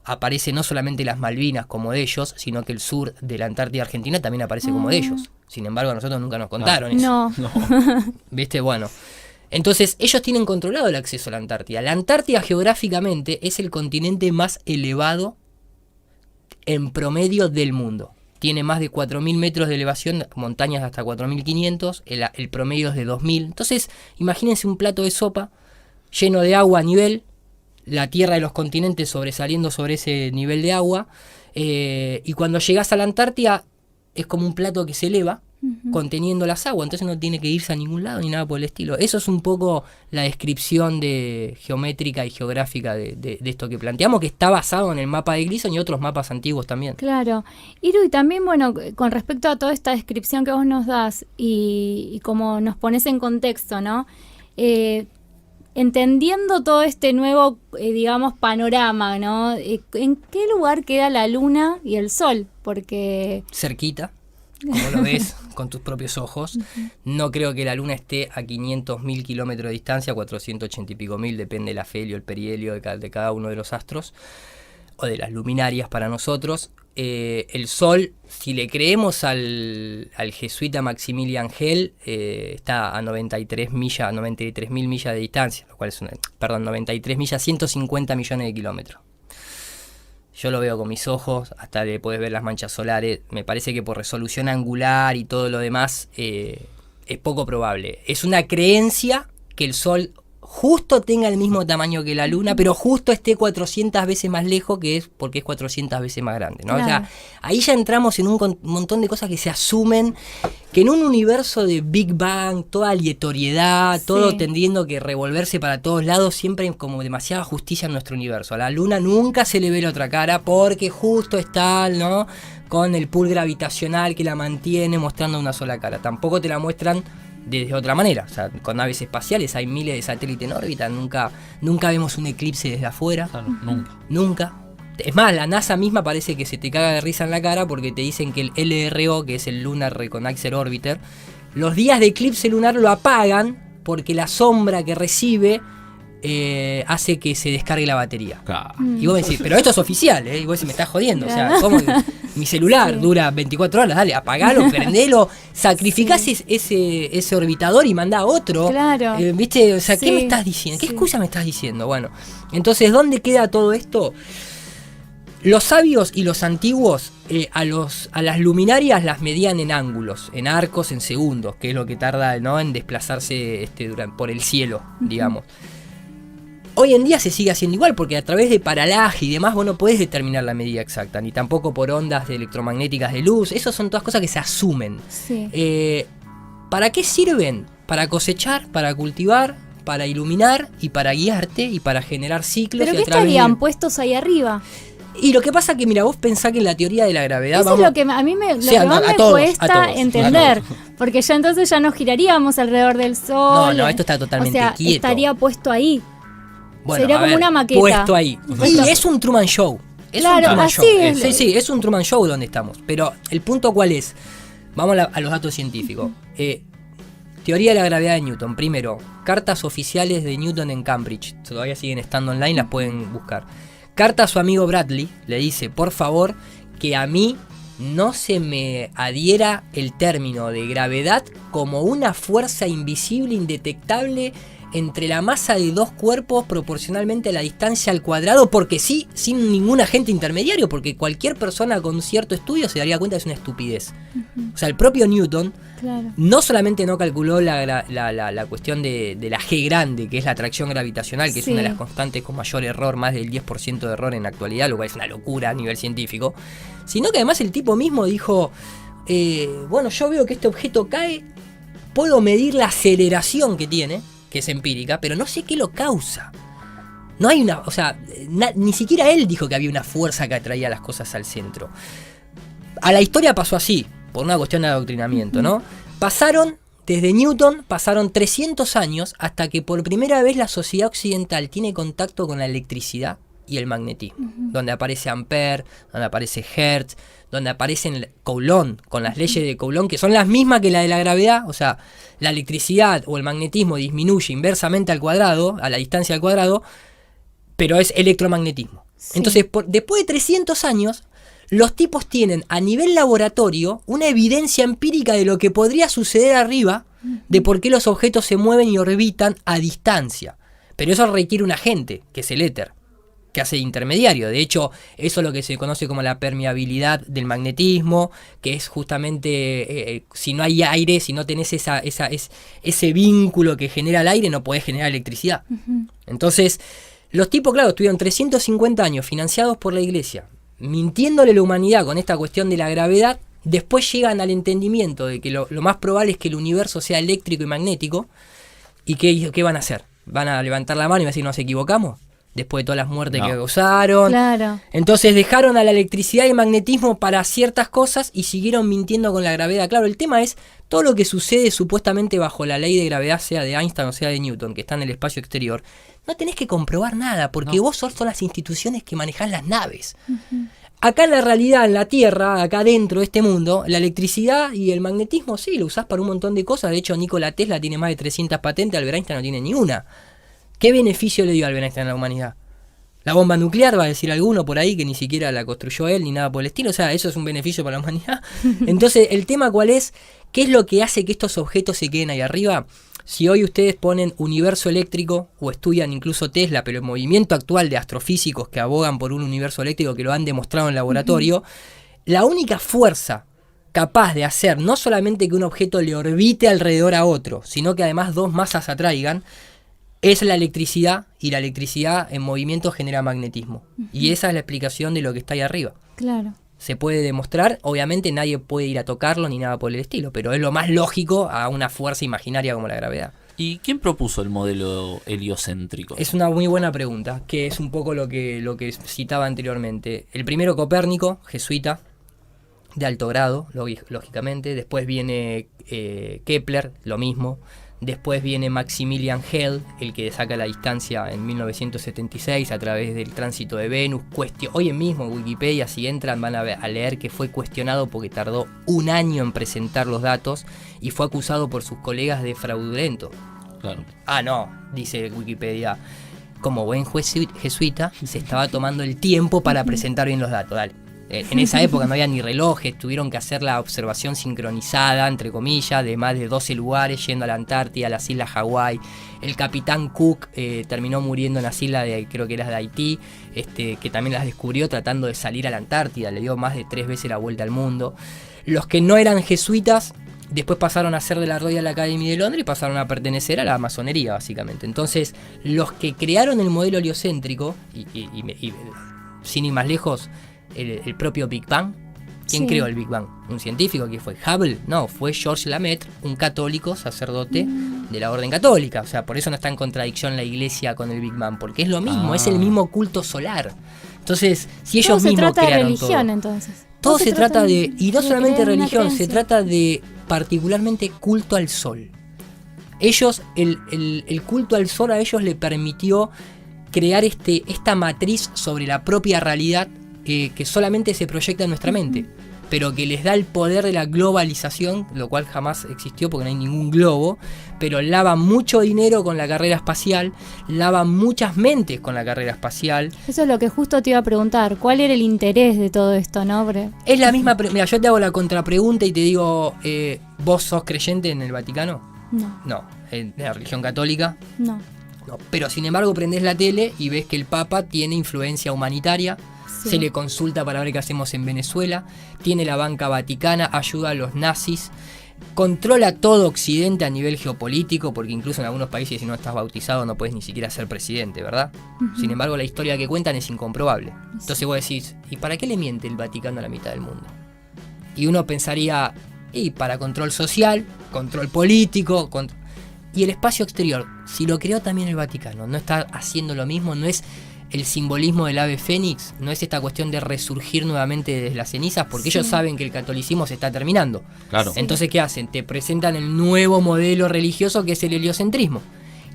S4: aparece no solamente las Malvinas como de ellos, sino que el sur de la Antártida Argentina también aparece como de ellos. Sin embargo, a nosotros nunca nos contaron eso.
S2: No.
S4: ¿Viste? Bueno. Entonces, ellos tienen controlado el acceso a la Antártida. La Antártida geográficamente es el continente más elevado en promedio del mundo. Tiene más de 4.000 metros de elevación, montañas hasta 4.500, el promedio es de 2.000. Entonces, imagínense un plato de sopa lleno de agua a nivel, la tierra de los continentes sobresaliendo sobre ese nivel de agua, y cuando llegas a la Antártida es como un plato que se eleva, conteniendo las aguas, entonces no tiene que irse a ningún lado ni nada por el estilo. Eso es un poco la descripción geométrica y geográfica de esto que planteamos, que está basado en el mapa de Gleason y otros mapas antiguos también.
S2: Claro. Iru, y también, bueno, con respecto a toda esta descripción que vos nos das y como nos pones en contexto, ¿no? Entendiendo todo este nuevo, digamos, panorama, ¿no? ¿En qué lugar queda la Luna y el Sol? Porque...
S4: Cerquita, como lo ves con tus propios ojos. No creo que la Luna esté a 500.000 kilómetros de distancia, 480 y pico mil, depende del afelio, el perihelio de cada uno de los astros, o de las luminarias para nosotros. El Sol, si le creemos al jesuita Maximilian Hell, está a 93.000 millas de distancia, lo cual es 93 millas, 150 millones de kilómetros. Yo lo veo con mis ojos, hasta le puedes ver las manchas solares. Me parece que por resolución angular y todo lo demás es poco probable. Es una creencia que el Sol justo tenga el mismo tamaño que la Luna, pero justo esté 400 veces más lejos, que es porque es 400 veces más grande, ¿no?
S2: Claro.
S4: O sea, ahí ya entramos en un montón de cosas que se asumen, que en un universo de Big Bang, toda aleatoriedad,
S2: Sí.
S4: todo tendiendo que revolverse para todos lados, siempre hay como demasiada justicia en nuestro universo. A la Luna nunca se le ve la otra cara porque justo está, ¿no?, con el pool gravitacional que la mantiene mostrando una sola cara. Tampoco te la muestran de otra manera. O sea, con naves espaciales hay miles de satélites en órbita, nunca vemos un eclipse desde afuera.
S3: Claro, nunca.
S4: Nunca. Es más, la NASA misma parece que se te caga de risa en la cara porque te dicen que el LRO, que es el Lunar Reconnaissance Orbiter, los días de eclipse lunar lo apagan porque la sombra que recibe hace que se descargue la batería.
S3: Claro.
S4: Y vos decís, pero esto es oficial, ¿eh? Y vos decís, me estás jodiendo. O sea,
S2: Claro.
S4: ¿cómo que mi celular
S2: Sí.
S4: dura 24 horas? Dale, apagalo, prendelo, sacrificás
S2: Sí.
S4: ese orbitador y mandá otro.
S2: Claro.
S4: ¿Viste? O sea, ¿qué
S2: Sí,
S4: me estás diciendo? ¿Qué
S2: sí.
S4: excusa me estás diciendo? Bueno, entonces, ¿dónde queda todo esto? Los sabios y los antiguos a las luminarias las medían en ángulos, en arcos, en segundos, que es lo que tarda, ¿no?, en desplazarse por el cielo, digamos. Hoy en día se sigue haciendo igual porque a través de paralaje y demás vos no podés determinar la medida exacta, ni tampoco por ondas electromagnéticas de luz. Esas son todas cosas que se asumen.
S2: Sí.
S4: ¿Para qué sirven? Para cosechar, para cultivar, para iluminar y para guiarte y para generar ciclos.
S2: ¿Pero
S4: y
S2: qué
S4: a través de-
S2: estarían puestos ahí arriba?
S4: Y lo que pasa que, mira, vos pensás que en la teoría de la gravedad...
S2: Eso es lo que a mí me, lo
S4: Sí,
S2: que
S4: a
S2: más me
S4: todos,
S2: cuesta
S4: a todos,
S2: entender.
S4: a todos.
S2: Porque ya entonces ya nos giraríamos alrededor del sol.
S4: No, esto está totalmente
S2: o sea,
S4: quieto.
S2: estaría puesto ahí.
S4: Bueno,
S2: sería
S4: a
S2: como
S4: ver,
S2: una maqueta.
S4: puesto ahí.
S2: Puesto.
S4: Y es un Truman Show. Es
S2: Claro,
S4: un Truman
S2: así
S4: Show.
S2: es.
S4: Sí, sí, es un Truman Show donde estamos. Pero el punto cuál es. Vamos a los datos científicos. Teoría de la gravedad de Newton. Primero, cartas oficiales de Newton en Cambridge. Todavía siguen estando online, las pueden buscar. Carta a su amigo Bradley. Le dice, por favor, que a mí no se me adhiera el término de gravedad como una fuerza invisible, indetectable, entre la masa de dos cuerpos proporcionalmente a la distancia al cuadrado, porque sí, sin ningún agente intermediario, porque cualquier persona con cierto estudio se daría cuenta que es una estupidez. O sea, el propio Newton
S2: Claro.
S4: no solamente no calculó la cuestión de la G grande, que es la atracción gravitacional, que
S2: Sí.
S4: es una de las constantes con mayor error, más del 10% de error en la actualidad, lo cual es una locura a nivel científico, sino que además el tipo mismo dijo, bueno, yo veo que este objeto cae, puedo medir la aceleración que tiene, que es empírica, pero no sé qué lo causa. No hay una, o sea, ni siquiera él dijo que había una fuerza que atraía las cosas al centro. A la historia pasó así, por una cuestión de adoctrinamiento, ¿no? Desde Newton, pasaron 300 años hasta que por primera vez la sociedad occidental tiene contacto con la electricidad y el magnetismo. Donde aparece Ampère, donde aparece Hertz, donde aparece Coulomb, con las leyes de Coulomb, que son las mismas que la de la gravedad. O sea, la electricidad o el magnetismo disminuye inversamente al cuadrado, a la distancia al cuadrado, pero es electromagnetismo.
S2: Sí.
S4: Entonces, después de 300 años, los tipos tienen a nivel laboratorio una evidencia empírica de lo que podría suceder arriba, de por qué los objetos se mueven y orbitan a distancia. Pero eso requiere un agente, que es el éter, que hace de intermediario. De hecho, eso es lo que se conoce como la permeabilidad del magnetismo, que es justamente, si no hay aire, si no tenés ese vínculo que genera el aire, no podés generar electricidad. Entonces, los tipos, claro, estuvieron 350 años financiados por la iglesia, mintiéndole a la humanidad con esta cuestión de la gravedad. Después llegan al entendimiento de que lo más probable es que el universo sea eléctrico y magnético. ¿Y qué van a hacer? ¿Van a levantar la mano y van a decir nos equivocamos? Después de todas las muertes
S3: No.
S4: que causaron.
S2: Claro.
S4: Entonces dejaron a la electricidad y el magnetismo para ciertas cosas y siguieron mintiendo con la gravedad. Claro, el tema es todo lo que sucede supuestamente bajo la ley de gravedad, sea de Einstein o sea de Newton, que está en el espacio exterior. No tenés que comprobar nada, porque
S3: No.
S4: vos son las instituciones que manejás las naves. Acá en la realidad, en la Tierra, acá dentro de este mundo, la electricidad y el magnetismo sí, lo usás para un montón de cosas. De hecho, Nikola Tesla tiene más de 300 patentes, Albert Einstein no tiene ni una. ¿Qué beneficio le dio Albert Einstein a la humanidad? La bomba nuclear, va a decir alguno por ahí, que ni siquiera la construyó él ni nada por el estilo. O sea, eso es un beneficio para la humanidad. Entonces, el tema cuál es, ¿qué es lo que hace que estos objetos se queden ahí arriba? Si hoy ustedes ponen universo eléctrico o estudian incluso Tesla, pero el movimiento actual de astrofísicos que abogan por un universo eléctrico que lo han demostrado en laboratorio, la única fuerza capaz de hacer no solamente que un objeto le orbite alrededor a otro, sino que además dos masas atraigan, es la electricidad, y la electricidad en movimiento genera magnetismo. Y esa es la explicación de lo que está ahí arriba.
S2: Claro.
S4: Se puede demostrar, obviamente nadie puede ir a tocarlo ni nada por el estilo, pero es lo más lógico a una fuerza imaginaria como la gravedad.
S3: ¿Y quién propuso el modelo heliocéntrico?
S4: Es una muy buena pregunta, que es un poco lo que citaba anteriormente. El primero, Copérnico, jesuita, de alto grado, lógicamente. Después viene Kepler, lo mismo. Después viene Maximilian Hell, el que saca la distancia en 1976 a través del tránsito de Venus. Hoy mismo en Wikipedia, si entran, van a leer que fue cuestionado porque tardó 1 año en presentar los datos y fue acusado por sus colegas de fraudulento.
S3: Claro.
S4: Ah, no, dice Wikipedia. Como buen jesuita, se estaba tomando el tiempo para presentar bien los datos. Dale. En esa época no había ni relojes, tuvieron que hacer la observación sincronizada, entre comillas, de más de 12 lugares, yendo a la Antártida, a las islas Hawái. El capitán Cook terminó muriendo en las islas creo que era de Haití, que también las descubrió tratando de salir a la Antártida, le dio más de 3 veces la vuelta al mundo. Los que no eran jesuitas, después pasaron a ser de la Royal Academy de Londres y pasaron a pertenecer a la masonería, básicamente. Entonces, los que crearon el modelo heliocéntrico, y sin ir más lejos, el propio Big Bang. ¿Quién creó el Big Bang? ¿Un científico? ¿Quién fue? ¿Hubble? No, fue Georges Lemaitre, un católico, sacerdote de la orden católica. O sea, por eso no está en contradicción la iglesia con el Big Bang, porque es lo mismo, es el mismo culto solar. Entonces, si ellos mismos crearon todo.
S2: Todo se trata de religión, entonces.
S4: Todo se trata de, y no solamente religión, se trata de particularmente culto al sol. Ellos, el culto al sol a ellos le permitió crear esta matriz sobre la propia realidad que solamente se proyecta en nuestra mente, pero que les da el poder de la globalización, lo cual jamás existió porque no hay ningún globo, pero lava mucho dinero con la carrera espacial, lava muchas mentes con la carrera espacial.
S2: Eso es lo que justo te iba a preguntar, ¿cuál era el interés de todo esto, no?
S4: Es la misma, mira, yo te hago la contrapregunta y te digo, ¿vos sos creyente en el Vaticano?
S2: No.
S4: No, en la religión católica.
S2: No.
S4: No, pero sin embargo prendés la tele y ves que el Papa tiene influencia humanitaria. Sí. Se le consulta para ver qué hacemos en Venezuela, tiene la banca vaticana, ayuda a los nazis, controla todo Occidente a nivel geopolítico, porque incluso en algunos países si no estás bautizado no puedes ni siquiera ser presidente, ¿verdad? Sin embargo la historia que cuentan es incomprobable. Entonces vos decís, ¿y para qué le miente el Vaticano a la mitad del mundo? Y uno pensaría, y para control social, control político, y el espacio exterior, si lo creó también el Vaticano, no está haciendo lo mismo, no es el simbolismo del ave fénix, no es esta cuestión de resurgir nuevamente desde las cenizas, porque ellos saben que el catolicismo se está terminando.
S3: Claro.
S4: Entonces, ¿qué hacen? Te presentan el nuevo modelo religioso que es el heliocentrismo,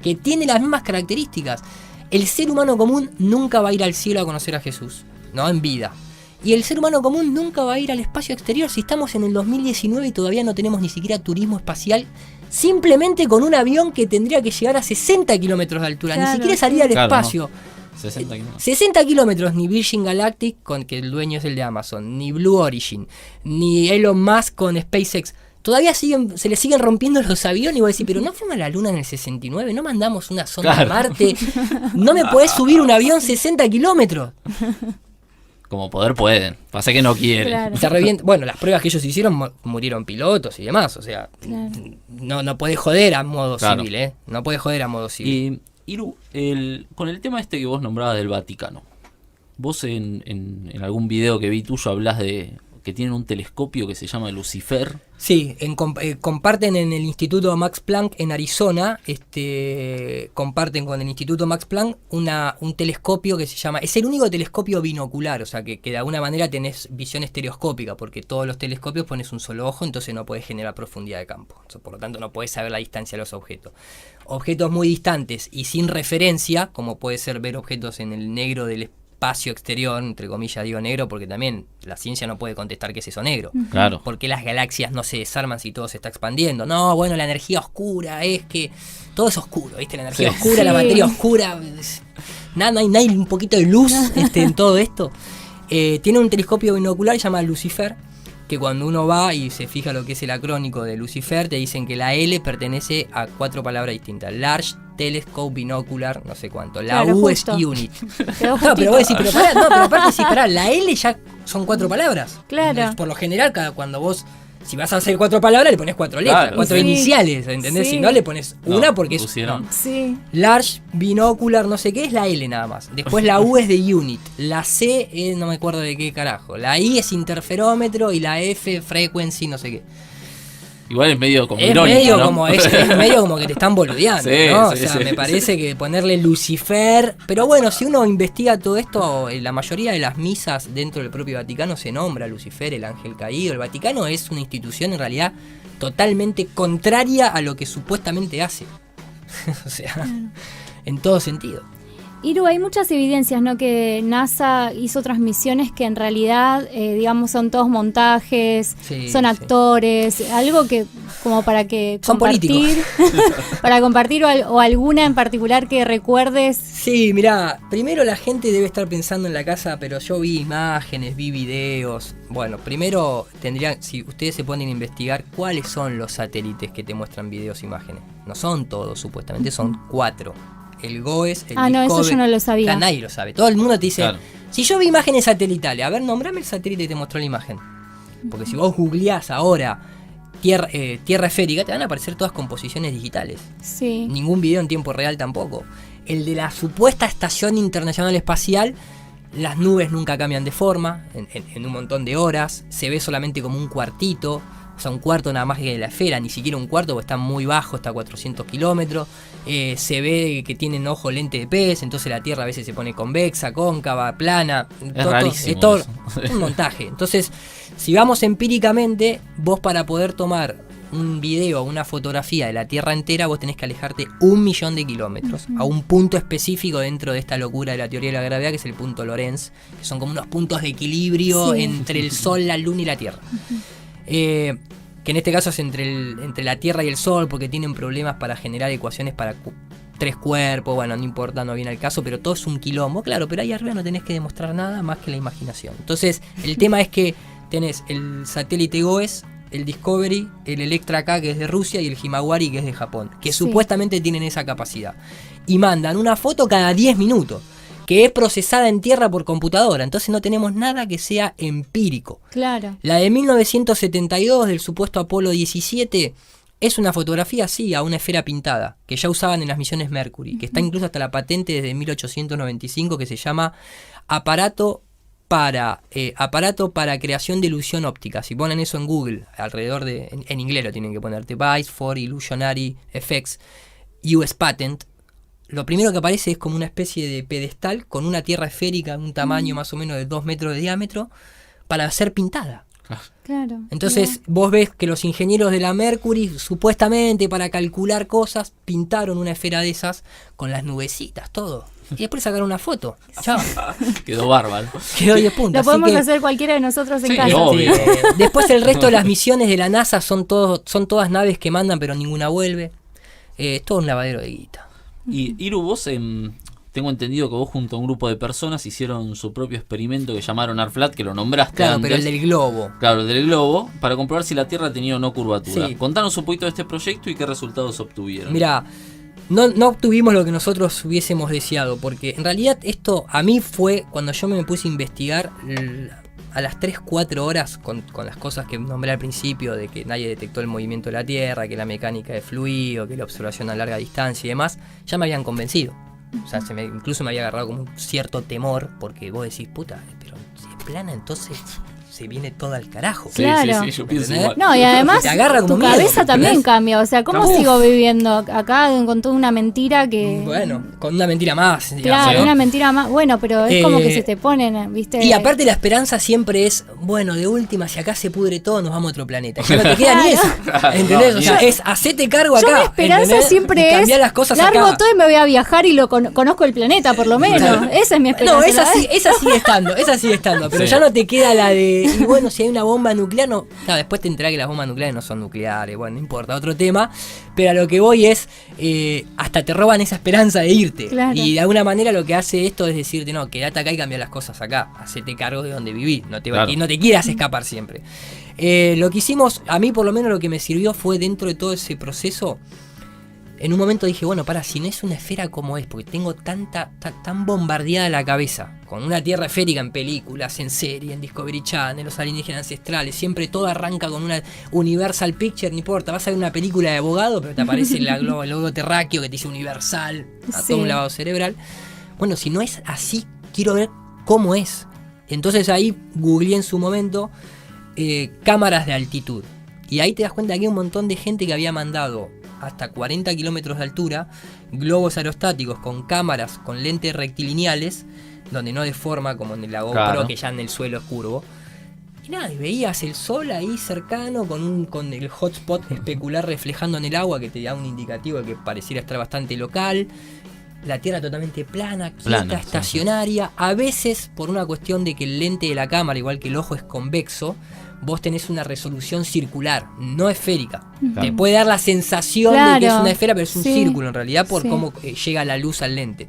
S4: que tiene las mismas características. El ser humano común nunca va a ir al cielo a conocer a Jesús, ¿no? En vida. Y el ser humano común nunca va a ir al espacio exterior si estamos en el 2019 y todavía no tenemos ni siquiera turismo espacial, simplemente con un avión que tendría que llegar a 60 kilómetros de altura, ni siquiera salir al espacio.
S3: No.
S4: 60 kilómetros, ni Virgin Galactic, que el dueño es el de Amazon, ni Blue Origin, ni Elon Musk con SpaceX. Todavía se le siguen rompiendo los aviones y vos decís, pero no fuimos a la Luna en el 69, no mandamos una sonda a Marte, no me podés subir un avión 60 kilómetros.
S3: Como poder pueden, pasa que no quieren.
S2: Claro.
S4: Se revienta. Bueno, las pruebas que ellos hicieron murieron pilotos y demás, o sea, no podés joder a modo civil, no podés joder a modo civil.
S3: Iru, con el tema que vos nombrabas del Vaticano, vos en algún video que vi tuyo hablás de que tienen un telescopio que se llama Lucifer. Sí,
S4: comparten en el Instituto Max Planck en Arizona, comparten con el Instituto Max Planck un telescopio que se llama, es el único telescopio binocular, o sea que de alguna manera tenés visión estereoscópica, porque todos los telescopios pones un solo ojo, entonces no podés generar profundidad de campo, por lo tanto no podés saber la distancia de los objetos. Objetos muy distantes y sin referencia, como puede ser ver objetos en el negro del espacio exterior, entre comillas digo negro, porque también la ciencia no puede contestar qué es eso negro.
S3: Claro.
S4: Porque las galaxias no se desarman si todo se está expandiendo. No, bueno, la energía oscura es que todo es oscuro, ¿viste? La energía oscura, la materia oscura. Nada, no hay un poquito de luz en todo esto. Tiene un telescopio binocular que se llama Lucifer, que cuando uno va y se fija lo que es el acrónico de Lucifer, te dicen que la L pertenece a 4 palabras distintas. Large Telescope Binocular, no sé cuánto. La
S2: claro,
S4: U
S2: justo.
S4: es Unit. No, pero vos decís, pero aparte sí, pará, la L ya son 4 palabras.
S2: Claro.
S4: Por lo general, cuando vos Si vas a hacer 4 palabras, le pones 4 letras,
S3: Claro,
S4: 4
S2: sí.
S4: iniciales, ¿entendés?
S2: Sí.
S4: Si no, le pones
S3: No,
S4: una porque es...
S3: pusieron.
S4: no.
S2: Sí.
S4: Large, binocular, no sé qué, es la L nada más. Después la U es de unit. La C es no me acuerdo de qué carajo. La I es interferómetro y la F frequency, no sé qué.
S3: Igual es medio como
S4: Es
S3: irónico,
S4: medio,
S3: ¿no?
S4: como, es medio como que te están boludeando,
S3: Sí,
S4: ¿no?
S3: sí,
S4: O sea,
S3: sí,
S4: me parece que ponerle Lucifer... Pero bueno, si uno investiga todo esto, la mayoría de las misas dentro del propio Vaticano se nombra Lucifer, el ángel caído. El Vaticano es una institución en realidad totalmente contraria a lo que supuestamente hace. O sea, en todo sentido.
S2: Iru, hay muchas evidencias, ¿no? Que NASA hizo transmisiones que en realidad, digamos, son todos montajes,
S4: Sí,
S2: son
S4: sí.
S2: actores, algo que como para que
S4: Son
S2: compartir, para compartir o alguna en particular que recuerdes.
S4: Sí, mirá, primero la gente debe estar pensando en la casa, pero yo vi imágenes, vi videos. Bueno, primero tendrían, si ustedes se ponen a investigar cuáles son los satélites que te muestran videos e imágenes. No son todos, supuestamente, son 4. El GOES, el
S2: Ah, no, eso
S4: Discovery.
S2: yo no lo sabía.
S4: Claro, nadie lo sabe. Todo el mundo te dice,
S3: Claro.
S4: si yo vi imágenes satelitales, a ver, nombrame el satélite que te mostró la imagen. Porque si vos googleás ahora tierra esférica, te van a aparecer todas composiciones digitales.
S2: Sí.
S4: Ningún video en tiempo real tampoco. El de la supuesta Estación Internacional Espacial, las nubes nunca cambian de forma en un montón de horas. Se ve solamente como un cuartito, o sea, un cuarto nada más que de la esfera, ni siquiera un cuarto porque está muy bajo, está a 400 kilómetros. Se ve que tienen ojo lente de pez, entonces la Tierra a veces se pone convexa, cóncava, plana.
S3: Es rarísimo
S4: todo
S3: eso.
S4: un montaje. Entonces, si vamos empíricamente, vos para poder tomar un video o una fotografía de la Tierra entera, vos tenés que alejarte 1.000.000 de kilómetros a un punto específico dentro de esta locura de la teoría de la gravedad, que es el punto Lorentz, que son como unos puntos de equilibrio
S2: Sí.
S4: entre el Sol, la Luna y la Tierra. Que en este caso es entre la Tierra y el Sol, porque tienen problemas para generar ecuaciones para 3 cuerpos, bueno, no importa, no viene al caso, pero todo es un quilombo, claro, pero ahí arriba no tenés que demostrar nada más que la imaginación. Entonces, el tema es que tenés el satélite GOES, el Discovery, el Electra K, que es de Rusia, y el Himawari, que es de Japón, que
S2: Sí.
S4: supuestamente tienen esa capacidad. Y mandan una foto cada 10 minutos, que es procesada en tierra por computadora, entonces no tenemos nada que sea empírico.
S2: Claro.
S4: La de 1972 del supuesto Apolo 17 es una fotografía así, a una esfera pintada, que ya usaban en las misiones Mercury, que está incluso hasta la patente desde 1895, que se llama aparato para creación de ilusión óptica. Si ponen eso en Google, alrededor de, en inglés lo tienen que poner, Device for Illusionary Effects, US Patent, lo primero que aparece es como una especie de pedestal con una tierra esférica de un tamaño más o menos de 2 metros de diámetro para ser pintada.
S2: Claro.
S4: Entonces vos ves que los ingenieros de la Mercury, supuestamente para calcular cosas, pintaron una esfera de esas con las nubecitas, todo. Y después sacaron una foto. Chao.
S3: Quedó bárbaro.
S4: Quedó 10 puntos.
S2: Lo
S4: Así
S2: podemos
S4: que,
S2: hacer cualquiera de nosotros en
S3: Sí,
S2: casa.
S3: obvio.
S4: después el resto de las misiones de la NASA son todas naves que mandan pero ninguna vuelve. Todo un lavadero de guita.
S3: Y Iru, vos tengo entendido que vos junto a un grupo de personas hicieron su propio experimento que llamaron ARFLAT, que lo nombraste
S4: Claro,
S3: antes.
S4: pero el del globo.
S3: Claro, el del globo, para comprobar si la Tierra tenía o no curvatura.
S4: Sí.
S3: Contanos un poquito de este proyecto y qué resultados obtuvieron.
S4: Mira, no obtuvimos lo que nosotros hubiésemos deseado, porque en realidad esto a mí fue cuando yo me puse a investigar a las 3-4 horas con las cosas que nombré al principio, de que nadie detectó el movimiento de la Tierra, que la mecánica de fluido, que la observación a larga distancia y demás, ya me habían convencido. O sea, incluso me había agarrado como un cierto temor, porque vos decís, puta, pero si es plana entonces se viene todo al carajo.
S3: Sí,
S2: Claro.
S3: sí, yo pienso
S4: ¿Entendés?
S3: igual.
S2: No, y además
S4: Te agarra como
S2: tu
S4: miedo,
S2: cabeza también
S4: ¿entendés?
S2: cambia. O sea, ¿cómo
S4: Uf.
S2: sigo viviendo acá con toda una mentira que...
S4: Bueno, con una mentira más. digamos,
S2: Claro,
S4: ¿no?
S2: una mentira más. Bueno, pero es como que
S4: Eh,
S2: se te ponen, ¿viste?
S4: Y aparte la esperanza siempre es, bueno, de última, si acá se pudre todo, nos vamos a otro planeta. Ya no te queda ni eso. ¿Entendés?
S3: No,
S4: O sea,
S3: ni-
S4: es hacete cargo acá.
S2: Yo mi esperanza
S4: ¿entendés?
S2: siempre
S4: Y
S2: es
S4: cambiar las cosas
S2: largo
S4: acá.
S2: todo y me voy a viajar y conozco el planeta, por lo menos.
S4: Claro.
S2: Esa es mi esperanza.
S4: No, esa
S2: ¿sabes?
S4: sigue estando, pero
S3: Sí.
S4: ya no te queda la de, y bueno, si hay una bomba nuclear, no. Claro, después te enterás que las bombas nucleares no son nucleares, bueno, no importa, otro tema, pero a lo que voy es, hasta te roban esa esperanza de irte.
S2: Claro.
S4: Y de alguna manera lo que hace esto es decirte, no, quédate acá y cambia las cosas acá, hacete cargo de donde vivís,
S3: Claro.
S4: y no te quieras escapar siempre. Lo que hicimos, a mí por lo menos lo que me sirvió fue dentro de todo ese proceso, en un momento dije, bueno, si no es una esfera como es, porque tengo tan bombardeada la cabeza, con una Tierra esférica en películas, en serie, en Discovery Channel, los alienígenas ancestrales, siempre todo arranca con una Universal Picture, no importa, vas a ver una película de abogado, pero te aparece el globo terráqueo que te dice Universal, a todo un lavado cerebral. Bueno, si no es así, quiero ver cómo es. Entonces ahí googleé en su momento cámaras de altitud. Y ahí te das cuenta que hay un montón de gente que había mandado hasta 40 kilómetros de altura globos aerostáticos con cámaras con lentes rectilineales, donde no deforma como en la GoPro, que ya en el suelo es curvo. Y nada, y veías el sol ahí cercano con el hotspot especular reflejando en el agua, que te da un indicativo de que pareciera estar bastante local. La Tierra totalmente plana, quieta, estacionaria. A veces, por una cuestión de que el lente de la cámara, igual que el ojo, es convexo, vos tenés una resolución circular, no esférica. Te puede dar la sensación de que es una esfera, pero es un círculo en realidad por cómo llega la luz al lente.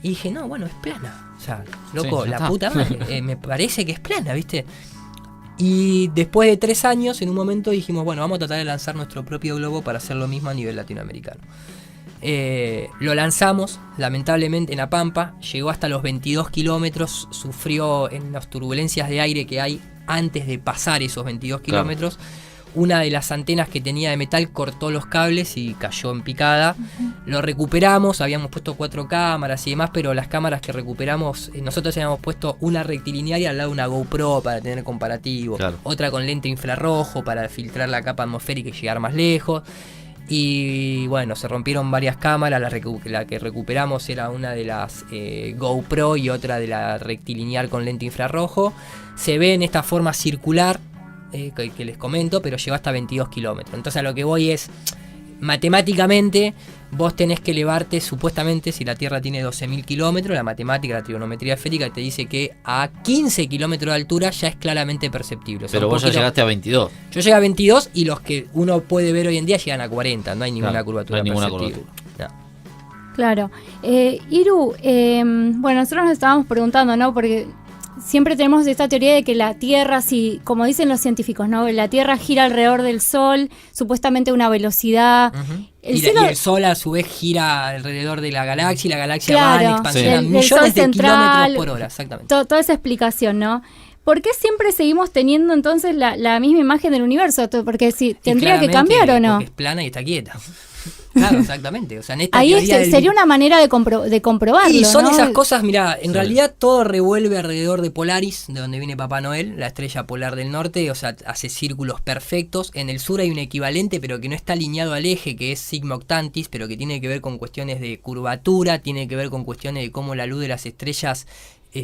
S4: Y dije, no, bueno, es plana. O sea, loco, la puta madre, me parece que es plana, ¿viste? Y después de 3 años, en un momento dijimos, bueno, vamos a tratar de lanzar nuestro propio globo para hacer lo mismo a nivel latinoamericano. Lo lanzamos, lamentablemente, en La Pampa, llegó hasta los 22 kilómetros, sufrió en las turbulencias de aire que hay antes de pasar esos 22 kilómetros. Una de las antenas que tenía de metal cortó los cables y cayó en picada. Lo recuperamos, habíamos puesto 4 cámaras y demás, pero las cámaras que recuperamos, nosotros habíamos puesto una rectilinearia al lado de una GoPro para tener comparativo, otra con lente infrarrojo para filtrar la capa atmosférica y llegar más lejos. Y bueno, se rompieron varias cámaras, la que recuperamos era una de las GoPro y otra de la rectilinear con lente infrarrojo. Se ve en esta forma circular que les comento, pero llegó hasta 22 kilómetros. Entonces a lo que voy es, matemáticamente, vos tenés que elevarte, supuestamente, si la Tierra tiene 12.000 kilómetros, la matemática, la trigonometría esférica te dice que a 15 kilómetros de altura ya es claramente perceptible. O sea,
S3: pero vos ya llegaste a 22.
S4: Yo llegué a 22 y los que uno puede ver hoy en día llegan a 40, no hay ninguna curvatura perceptible.
S2: Claro. Iru, bueno, nosotros nos estábamos preguntando, ¿no? Porque siempre tenemos esta teoría de que la Tierra, si, como dicen los científicos, ¿no? La Tierra gira alrededor del Sol, supuestamente a una velocidad.
S4: Y el Sol a su vez gira alrededor de la galaxia y la galaxia va en expansión a millones de kilómetros por hora, exactamente.
S2: Toda esa explicación, ¿no? ¿Por qué siempre seguimos teniendo entonces la misma imagen del universo? Porque si tendría que cambiar o no.
S4: Porque es plana y está quieta. Claro, exactamente. O sea, en esta
S2: ahí sería una manera de comprobarlo.
S4: Y son, ¿no? Esas
S2: cosas,
S4: cosas, mirá, en realidad todo revuelve alrededor de Polaris, de donde viene Papá Noel, la estrella polar del norte, o sea, hace círculos perfectos. En el sur hay un equivalente, pero que no está alineado al eje, que es Sigma Octantis, pero que tiene que ver con cuestiones de curvatura, tiene que ver con cuestiones de cómo la luz de las estrellas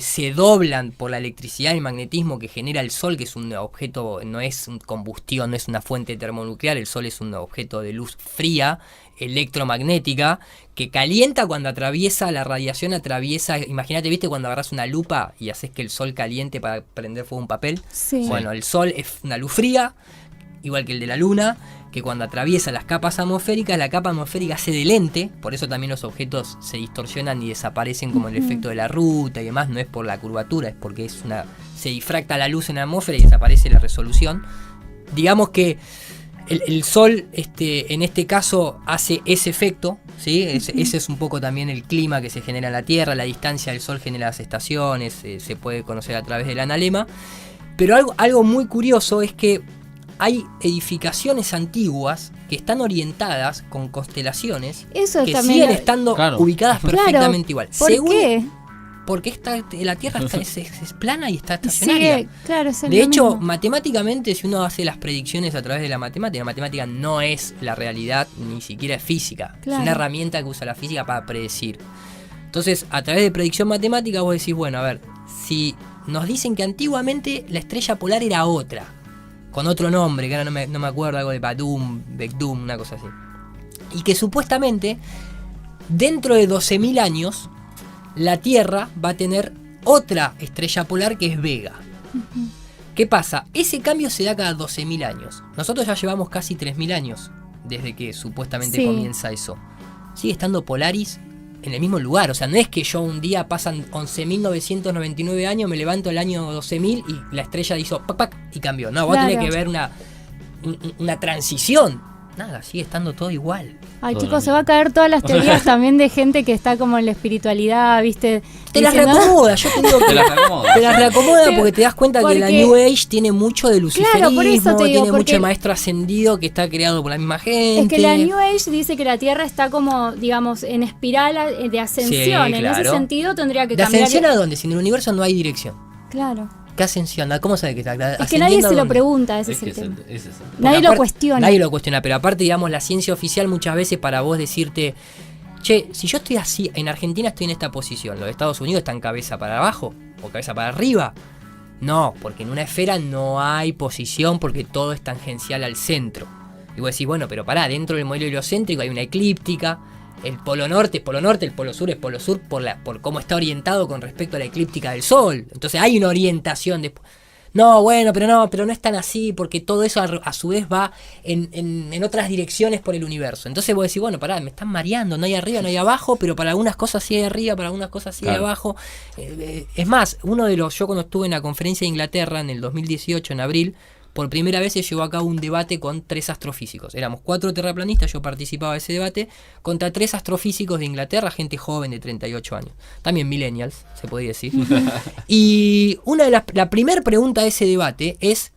S4: se doblan por la electricidad y magnetismo que genera el Sol, que es un objeto, no es combustión, no es una fuente termonuclear, el Sol es un objeto de luz fría, electromagnética, que calienta cuando atraviesa, la radiación atraviesa, imagínate, ¿viste cuando agarras una lupa y haces que el Sol caliente para prender fuego un papel?
S2: Sí.
S4: Bueno, el Sol es una luz fría, igual que el de la Luna, que cuando atraviesa las capas atmosféricas, la capa atmosférica hace de lente, por eso también los objetos se distorsionan y desaparecen como el efecto de la ruta y demás, no es por la curvatura, es porque se difracta la luz en la atmósfera y desaparece la resolución. Digamos que el Sol en este caso hace ese efecto, ¿sí? Ese es un poco también el clima que se genera en la Tierra, la distancia del Sol genera las estaciones, se puede conocer a través del analema, pero algo muy curioso es que hay edificaciones antiguas que están orientadas con constelaciones que también siguen estando ubicadas perfectamente igual.
S2: ¿Por qué?
S4: Porque la Tierra es plana y está estacionaria.
S2: Sí, claro,
S4: de hecho, matemáticamente, si uno hace las predicciones a través de la matemática no es la realidad, ni siquiera es física. Claro. Es una herramienta que usa la física para predecir. Entonces, a través de predicción matemática vos decís, bueno, a ver, si nos dicen que antiguamente la estrella polar era otra, con otro nombre, que ahora no me acuerdo, algo de Badum, Begdum, una cosa así. Y que supuestamente, dentro de 12.000 años, la Tierra va a tener otra estrella polar que es Vega. ¿Qué pasa? Ese cambio se da cada 12.000 años. Nosotros ya llevamos casi 3.000 años desde que supuestamente comienza eso. Sigue estando Polaris en el mismo lugar. O sea, no es que yo un día pasan 11.999 años, me levanto el año 12.000 y la estrella hizo pac, pac y cambió. No, vos tenés que ver una transición nada, sigue estando todo igual.
S2: Ay,
S3: Todo
S2: chicos,
S3: lo
S2: se va a caer todas las teorías también de gente que está como en la espiritualidad, ¿viste?
S4: Te las
S2: Diciendo-
S4: reacomoda, yo te digo que
S3: Te las reacomoda.
S4: te las reacomoda
S2: Sí,
S4: porque te das cuenta que la
S2: porque-
S4: New Age tiene mucho de luciferismo,
S2: por eso te digo,
S4: tiene mucho
S2: porque-
S4: de maestro ascendido que está creado por la misma gente.
S2: Es que la New Age dice que la Tierra está como, digamos, en espiral de ascensión.
S4: Sí,
S2: En ese
S4: claro.
S2: sentido tendría que
S4: ¿De
S2: cambiar.
S4: ascensión a dónde? Si en el universo no hay dirección.
S2: Claro.
S4: ¿Qué ascensión? ¿Cómo sabe que está?
S2: Es que nadie se lo pregunta, ese es el tema. Nadie
S4: Porque
S2: lo cuestiona.
S4: Nadie lo cuestiona, pero aparte, digamos, la ciencia oficial muchas veces para vos decirte, che, si yo estoy así, en Argentina estoy en esta posición, los de Estados Unidos están cabeza para abajo o cabeza para arriba. No, porque en una esfera no hay posición porque todo es tangencial al centro. Y vos decís, bueno, pero pará, dentro del modelo heliocéntrico hay una eclíptica, el polo norte es polo norte, el polo sur es polo sur por cómo está orientado con respecto a la eclíptica del Sol. Entonces hay una orientación de... No, bueno, pero no es tan así, porque todo eso a su vez va en otras direcciones por el universo. Entonces vos decís, bueno, pará, me están mareando, no hay arriba, no hay abajo, pero para algunas cosas sí hay arriba, para algunas cosas sí hay
S3: Claro.
S4: abajo. Es más, yo cuando estuve en la conferencia de Inglaterra en el 2018, en abril, por primera vez se llevó a cabo un debate con 3 astrofísicos. Éramos 4 terraplanistas, yo participaba de ese debate, contra 3 astrofísicos de Inglaterra, gente joven de 38 años. También millennials, se podría decir. Y la primera pregunta de ese debate es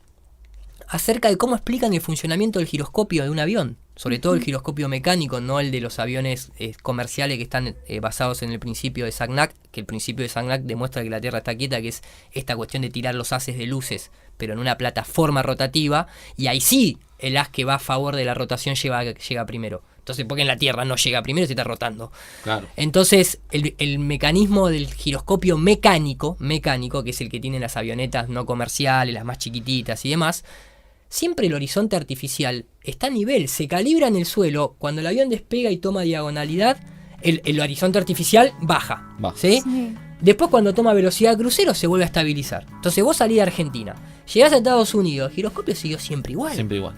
S4: acerca de cómo explican el funcionamiento del giroscopio de un avión. Sobre todo el giroscopio mecánico, no el de los aviones comerciales que están basados en el principio de Sagnac, que el principio de Sagnac demuestra que la Tierra está quieta, que es esta cuestión de tirar los haces de luces, pero en una plataforma rotativa, y ahí sí el haz que va a favor de la rotación llega primero. Entonces, ¿por qué en la Tierra no llega primero si está rotando?
S3: Claro.
S4: Entonces, el mecanismo del giroscopio mecánico, que es el que tienen las avionetas no comerciales, las más chiquititas y demás, siempre el horizonte artificial está a nivel, se calibra en el suelo. Cuando el avión despega y toma diagonalidad, el horizonte artificial baja. ¿Sí?
S2: Sí.
S4: Después, cuando toma velocidad crucero, se vuelve a estabilizar. Entonces, vos salís de Argentina, llegás a Estados Unidos, el giroscopio siguió siempre igual.
S3: Siempre igual.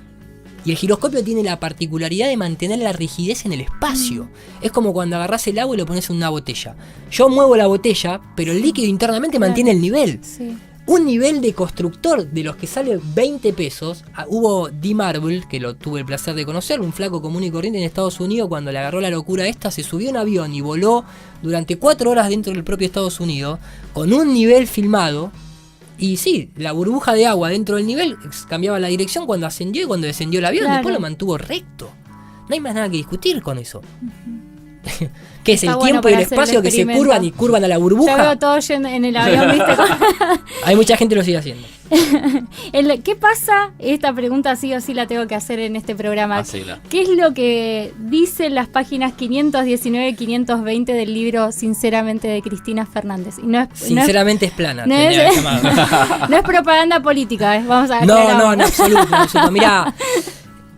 S4: Y el giroscopio tiene la particularidad de mantener la rigidez en el espacio. Es como cuando agarrás el agua y lo pones en una botella. Yo muevo la botella, pero el líquido internamente mantiene el nivel.
S2: Sí.
S4: Un nivel de constructor de los que sale 20 pesos. Hubo D. Marble, que lo tuve el placer de conocer, un flaco común y corriente en Estados Unidos. Cuando le agarró la locura esta, se subió a un avión y voló durante 4 horas dentro del propio Estados Unidos, con un nivel filmado. Y sí, la burbuja de agua dentro del nivel cambiaba la dirección cuando ascendió y cuando descendió el avión.
S2: Claro.
S4: Después lo mantuvo recto. No hay más nada que discutir con eso. ¿Qué es
S2: Está
S4: el
S2: bueno
S4: tiempo y el
S2: para hacer el
S4: espacio que se
S2: experimento.
S4: curvan y curvan a la
S2: Ya
S4: burbuja?
S2: veo todo yendo en el avión, ¿viste?
S4: Hay mucha gente que lo sigue haciendo.
S2: ¿Qué pasa? Esta pregunta sí o sí la tengo que hacer en este programa.
S3: Hacela.
S2: ¿Qué es lo que dicen las páginas 519 y 520 del libro Sinceramente de Cristina Fernández? Y no es,
S4: Sinceramente es plana.
S2: no
S4: tendría
S2: es-
S4: que llamarlo.
S2: no es propaganda política, vamos a
S4: No,
S2: aclarar.
S4: no, en absoluto, en absoluto. Mirá,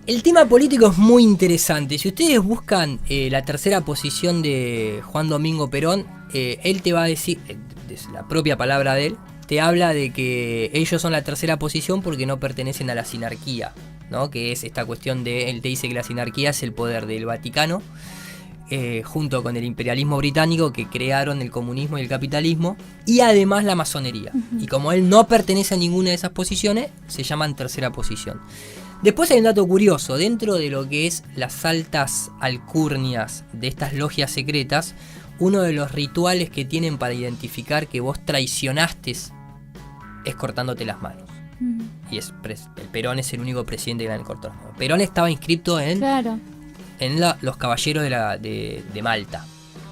S4: el tema político es muy interesante. Si ustedes buscan la tercera posición de Juan Domingo Perón, él te va a decir, es la propia palabra de él, te habla de que ellos son la tercera posición porque no pertenecen a la sinarquía, ¿no? Que es esta cuestión de, él te dice que la sinarquía es el poder del Vaticano, junto con el imperialismo británico, que crearon el comunismo y el capitalismo, y además la masonería. Y como él no pertenece a ninguna de esas posiciones, se llaman tercera posición. Después hay un dato curioso, dentro de lo que es las altas alcurnias de estas logias secretas, uno de los rituales que tienen para identificar que vos traicionaste es cortándote las manos. Y el Perón es el único presidente que le han cortado las manos. Perón estaba inscrito en
S2: Claro.
S4: los caballeros de Malta,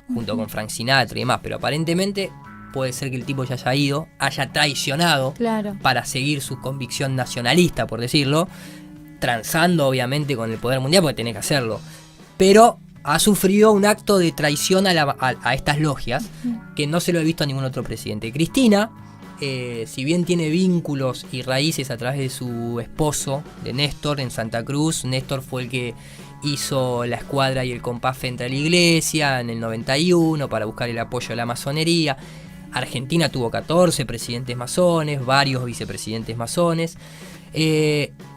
S4: junto con Frank Sinatra y demás, pero aparentemente puede ser que el tipo ya haya ido, haya traicionado
S2: Claro.
S4: para seguir su convicción nacionalista, por decirlo, transando obviamente con el poder mundial, porque tenés que hacerlo, pero ha sufrido un acto de traición a estas logias que no se lo he visto a ningún otro presidente. Cristina, si bien tiene vínculos y raíces a través de su esposo, de Néstor, en Santa Cruz, Néstor fue el que hizo la escuadra y el compás frente a la iglesia en el 91 para buscar el apoyo de la masonería. Argentina tuvo 14 presidentes masones, varios vicepresidentes masones.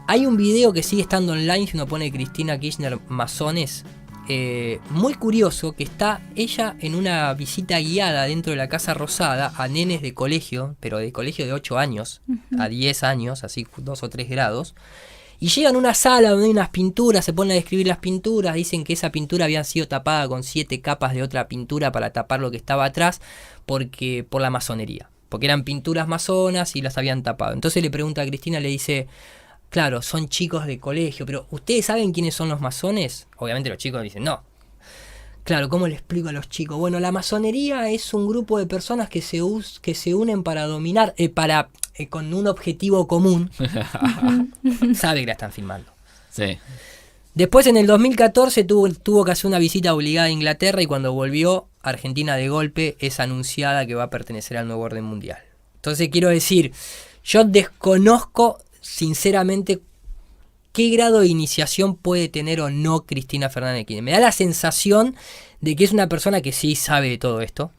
S4: Hay un video que sigue estando online, si uno pone Cristina Kirchner masones, muy curioso, que está ella en una visita guiada dentro de la Casa Rosada a nenes de colegio, pero de colegio de 8 años a 10 años, así 2 o 3 grados, Y llegan a una sala donde hay unas pinturas, se ponen a describir las pinturas, dicen que esa pintura había sido tapada con 7 capas de otra pintura para tapar lo que estaba atrás, por la masonería. Porque eran pinturas masonas y las habían tapado. Entonces le pregunta a Cristina, le dice, claro, son chicos de colegio, pero ¿ustedes saben quiénes son los masones? Obviamente los chicos dicen, no. Claro, ¿cómo le explico a los chicos? Bueno, la masonería es un grupo de personas que se unen para dominar, con un objetivo común. Sabe que la están filmando.
S3: Sí.
S4: Después, en el 2014, tuvo que hacer una visita obligada a Inglaterra y cuando volvió, Argentina de golpe es anunciada que va a pertenecer al nuevo orden mundial. Entonces, quiero decir, yo desconozco sinceramente qué grado de iniciación puede tener o no Cristina Fernández de Kirchner. Me da la sensación de que es una persona que sí sabe de todo esto.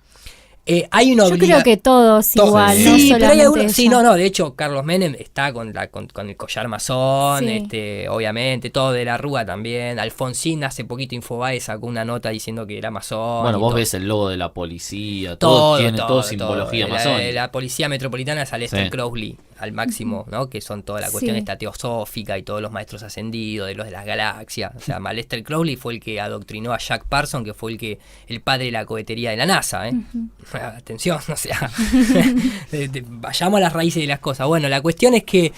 S4: Hay una
S2: Yo creo que todos igual,
S4: sí,
S2: no
S4: pero hay
S2: solamente
S4: algunos,
S2: ella.
S4: sí, no, de hecho Carlos Menem está con el collar masón,
S2: Sí.
S4: Obviamente, todo de la Rúa también. Alfonsín hace poquito Infobae sacó una nota diciendo que era masón.
S3: Bueno,
S4: y
S3: vos
S4: todo.
S3: ves el logo de la policía, todo tiene simbología masónica.
S4: La policía metropolitana es Aleister
S3: Sí.
S4: Crowley al máximo, ¿no? Que son toda la cuestión
S2: Sí.
S4: esta teosófica y todos los maestros ascendidos, de los de las galaxias. O sea, Aleister Crowley fue el que adoctrinó a Jack Parsons, que fue el padre de la cohetería de la NASA, ¿eh? Atención, o sea, vayamos a las raíces de las cosas. Bueno, la cuestión es que,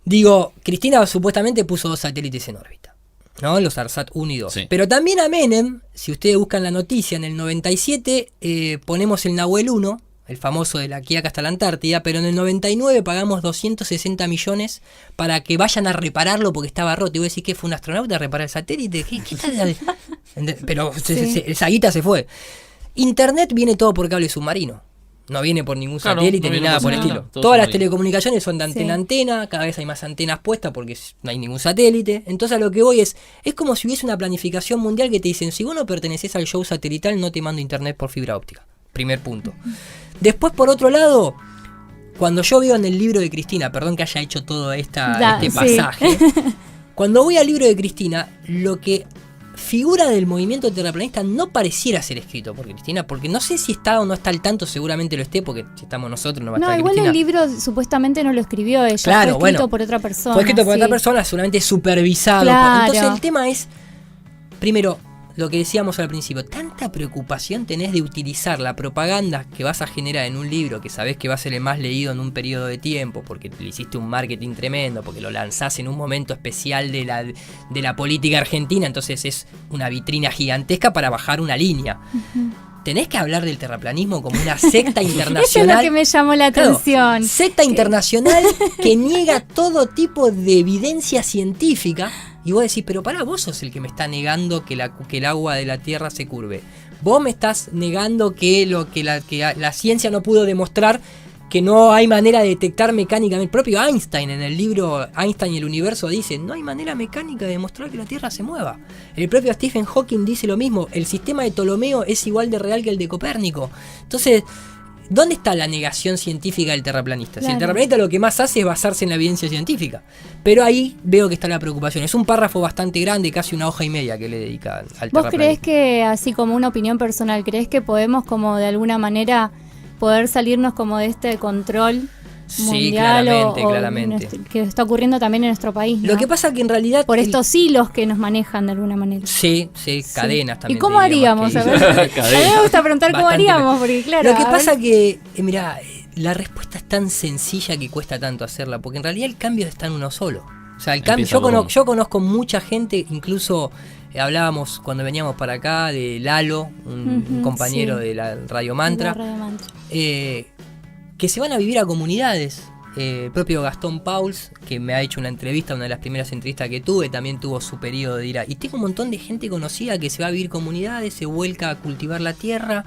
S4: digo, Cristina supuestamente puso 2 satélites en órbita, ¿no? Los ARSAT 1 y 2.
S3: Sí.
S4: Pero también a Menem, si ustedes buscan la noticia, en el 97 ponemos el Nahuel 1, el famoso de la Quiaca hasta la Antártida, pero en el 99 pagamos 260 millones para que vayan a repararlo porque estaba roto. Y vos decís que fue un astronauta a reparar el satélite. ¿Qué tal? Pero esa guita se fue. Internet viene todo por cable submarino. No viene por ningún
S3: Claro,
S4: satélite
S3: no
S4: ni
S3: viene
S4: nada
S3: por
S4: por el
S3: nada,
S4: estilo.
S3: todo
S4: Todas las
S3: submarino.
S4: telecomunicaciones son de antena a antena, cada vez hay más antenas puestas porque no hay ningún satélite. Entonces a lo que voy es como si hubiese una planificación mundial que te dicen, si vos no pertenecés al show satelital, no te mando internet por fibra óptica. Primer punto. Después, por otro lado, cuando yo veo en el libro de Cristina, perdón que haya hecho todo este
S2: Sí.
S4: pasaje, cuando voy al libro de Cristina, lo que figura del movimiento terraplanista no pareciera ser escrito por Cristina, porque no sé si está o no está al tanto, seguramente lo esté, porque si estamos nosotros no va a
S2: No,
S4: estar
S2: igual
S4: Cristina.
S2: el libro supuestamente no lo escribió ella,
S4: Claro,
S2: fue escrito
S4: bueno,
S2: por otra persona.
S4: Fue escrito por otra
S2: sí.
S4: persona, seguramente supervisado.
S2: Claro.
S4: Entonces el tema es, primero, lo que decíamos al principio, tanta preocupación tenés de utilizar la propaganda que vas a generar en un libro que sabés que va a ser el más leído en un periodo de tiempo, porque le hiciste un marketing tremendo, porque lo lanzás en un momento especial de la política argentina, entonces es una vitrina gigantesca para bajar una línea. Tenés que hablar del terraplanismo como una secta internacional.
S2: Eso es lo que me llamó la
S4: Claro,
S2: atención.
S4: secta internacional que niega todo tipo de evidencia científica. Y vos decís, pero pará, vos sos el que me está negando que el agua de la Tierra se curve. Vos me estás negando que la ciencia no pudo demostrar que no hay manera de detectar mecánicamente. El propio Einstein, en el libro Einstein y el universo, dice, no hay manera mecánica de demostrar que la Tierra se mueva. El propio Stephen Hawking dice lo mismo, el sistema de Ptolomeo es igual de real que el de Copérnico. Entonces, ¿dónde está la negación científica del terraplanista? Si el
S2: Claro.
S4: terraplanista lo que más hace es basarse en la evidencia científica. Pero ahí veo que está la preocupación. Es un párrafo bastante grande, casi una hoja y media que le dedica al terraplanismo.
S2: ¿Vos creés que, así como una opinión personal, creés que podemos como de alguna manera poder salirnos como de este control
S4: Sí,
S2: mundial
S4: claramente.
S2: que está ocurriendo también en nuestro país, ¿no?
S4: Lo que pasa que en realidad...
S2: Por estos hilos que nos manejan de alguna manera.
S4: Sí, cadenas también.
S2: ¿Y cómo haríamos? A ver, a mí me gusta preguntar cómo
S4: Bastante
S2: haríamos, porque claro.
S4: Lo que
S2: a
S4: pasa
S2: ver.
S4: que, mirá, la respuesta es tan sencilla que cuesta tanto hacerla, porque en realidad el cambio está en uno solo. O sea, el cambio,
S3: Empieza
S4: yo conozco mucha gente, incluso hablábamos cuando veníamos para acá de Lalo, un
S2: Ujú,
S4: compañero
S2: sí.
S4: de la Radio Mantra,
S2: La Radio Mantra.
S4: que se van a vivir a comunidades. El propio Gastón Pauls, que me ha hecho una entrevista, una de las primeras entrevistas que tuve, también tuvo su periodo de ir a... Y tengo un montón de gente conocida que se va a vivir comunidades, se vuelca a cultivar la tierra.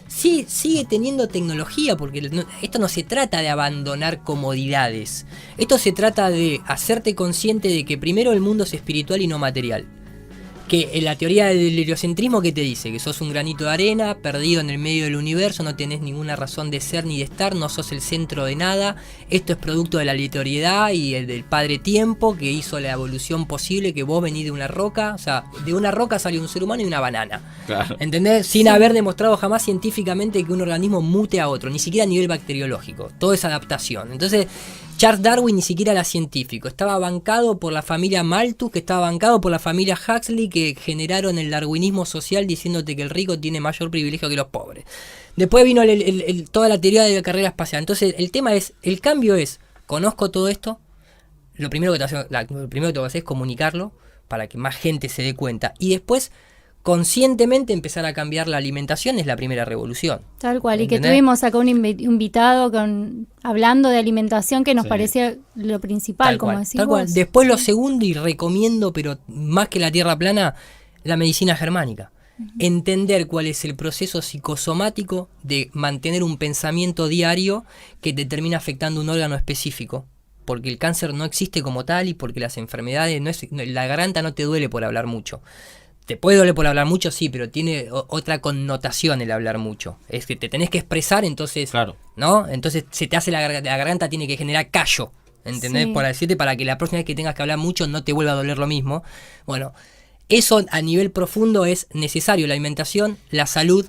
S4: Sí, sigue teniendo tecnología, porque esto no se trata de abandonar comodidades. Esto se trata de hacerte consciente de que primero el mundo es espiritual y no material. Que en la teoría del heliocentrismo, que te dice que sos un granito de arena, perdido en el medio del universo, no tenés ninguna razón de ser ni de estar, no sos el centro de nada, esto es producto de la aleatoriedad y el del padre tiempo que hizo la evolución posible, que vos venís de una roca, o sea, de una roca salió un ser humano y una banana.
S3: Claro.
S4: ¿Entendés? Sin haber demostrado jamás científicamente que un organismo mute a otro, ni siquiera a nivel bacteriológico, todo es adaptación. Entonces, Charles Darwin ni siquiera era científico, estaba bancado por la familia Malthus, que estaba bancado por la familia Huxley, que generaron el darwinismo social diciéndote que el rico tiene mayor privilegio que los pobres. Después vino toda la teoría de la carrera espacial. Entonces el tema es, el cambio es, conozco todo esto, lo primero que tengo que hacer es comunicarlo para que más gente se dé cuenta. Y después, conscientemente empezar a cambiar la alimentación es la primera revolución.
S2: Tal cual, y que
S4: ¿Entendés?
S2: tuvimos acá un invitado hablando de alimentación que nos parecía lo principal,
S4: Tal
S2: como
S4: cual,
S2: decís
S4: tal
S2: vos.
S4: cual. Después lo segundo, y recomiendo, pero más que la tierra plana, la medicina germánica. Entender cuál es el proceso psicosomático de mantener un pensamiento diario que te termina afectando un órgano específico. Porque el cáncer no existe como tal y porque las enfermedades, la garganta no te duele por hablar mucho. Te puede doler por hablar mucho, sí, pero tiene otra connotación el hablar mucho. Es que te tenés que expresar, entonces,
S3: Claro.
S4: ¿no? Entonces se te hace la garganta tiene que generar callo, ¿entendés?
S2: Sí.
S4: Por decirte, para que la próxima vez que tengas que hablar mucho no te vuelva a doler lo mismo. Bueno, eso a nivel profundo es necesario. La alimentación, la salud,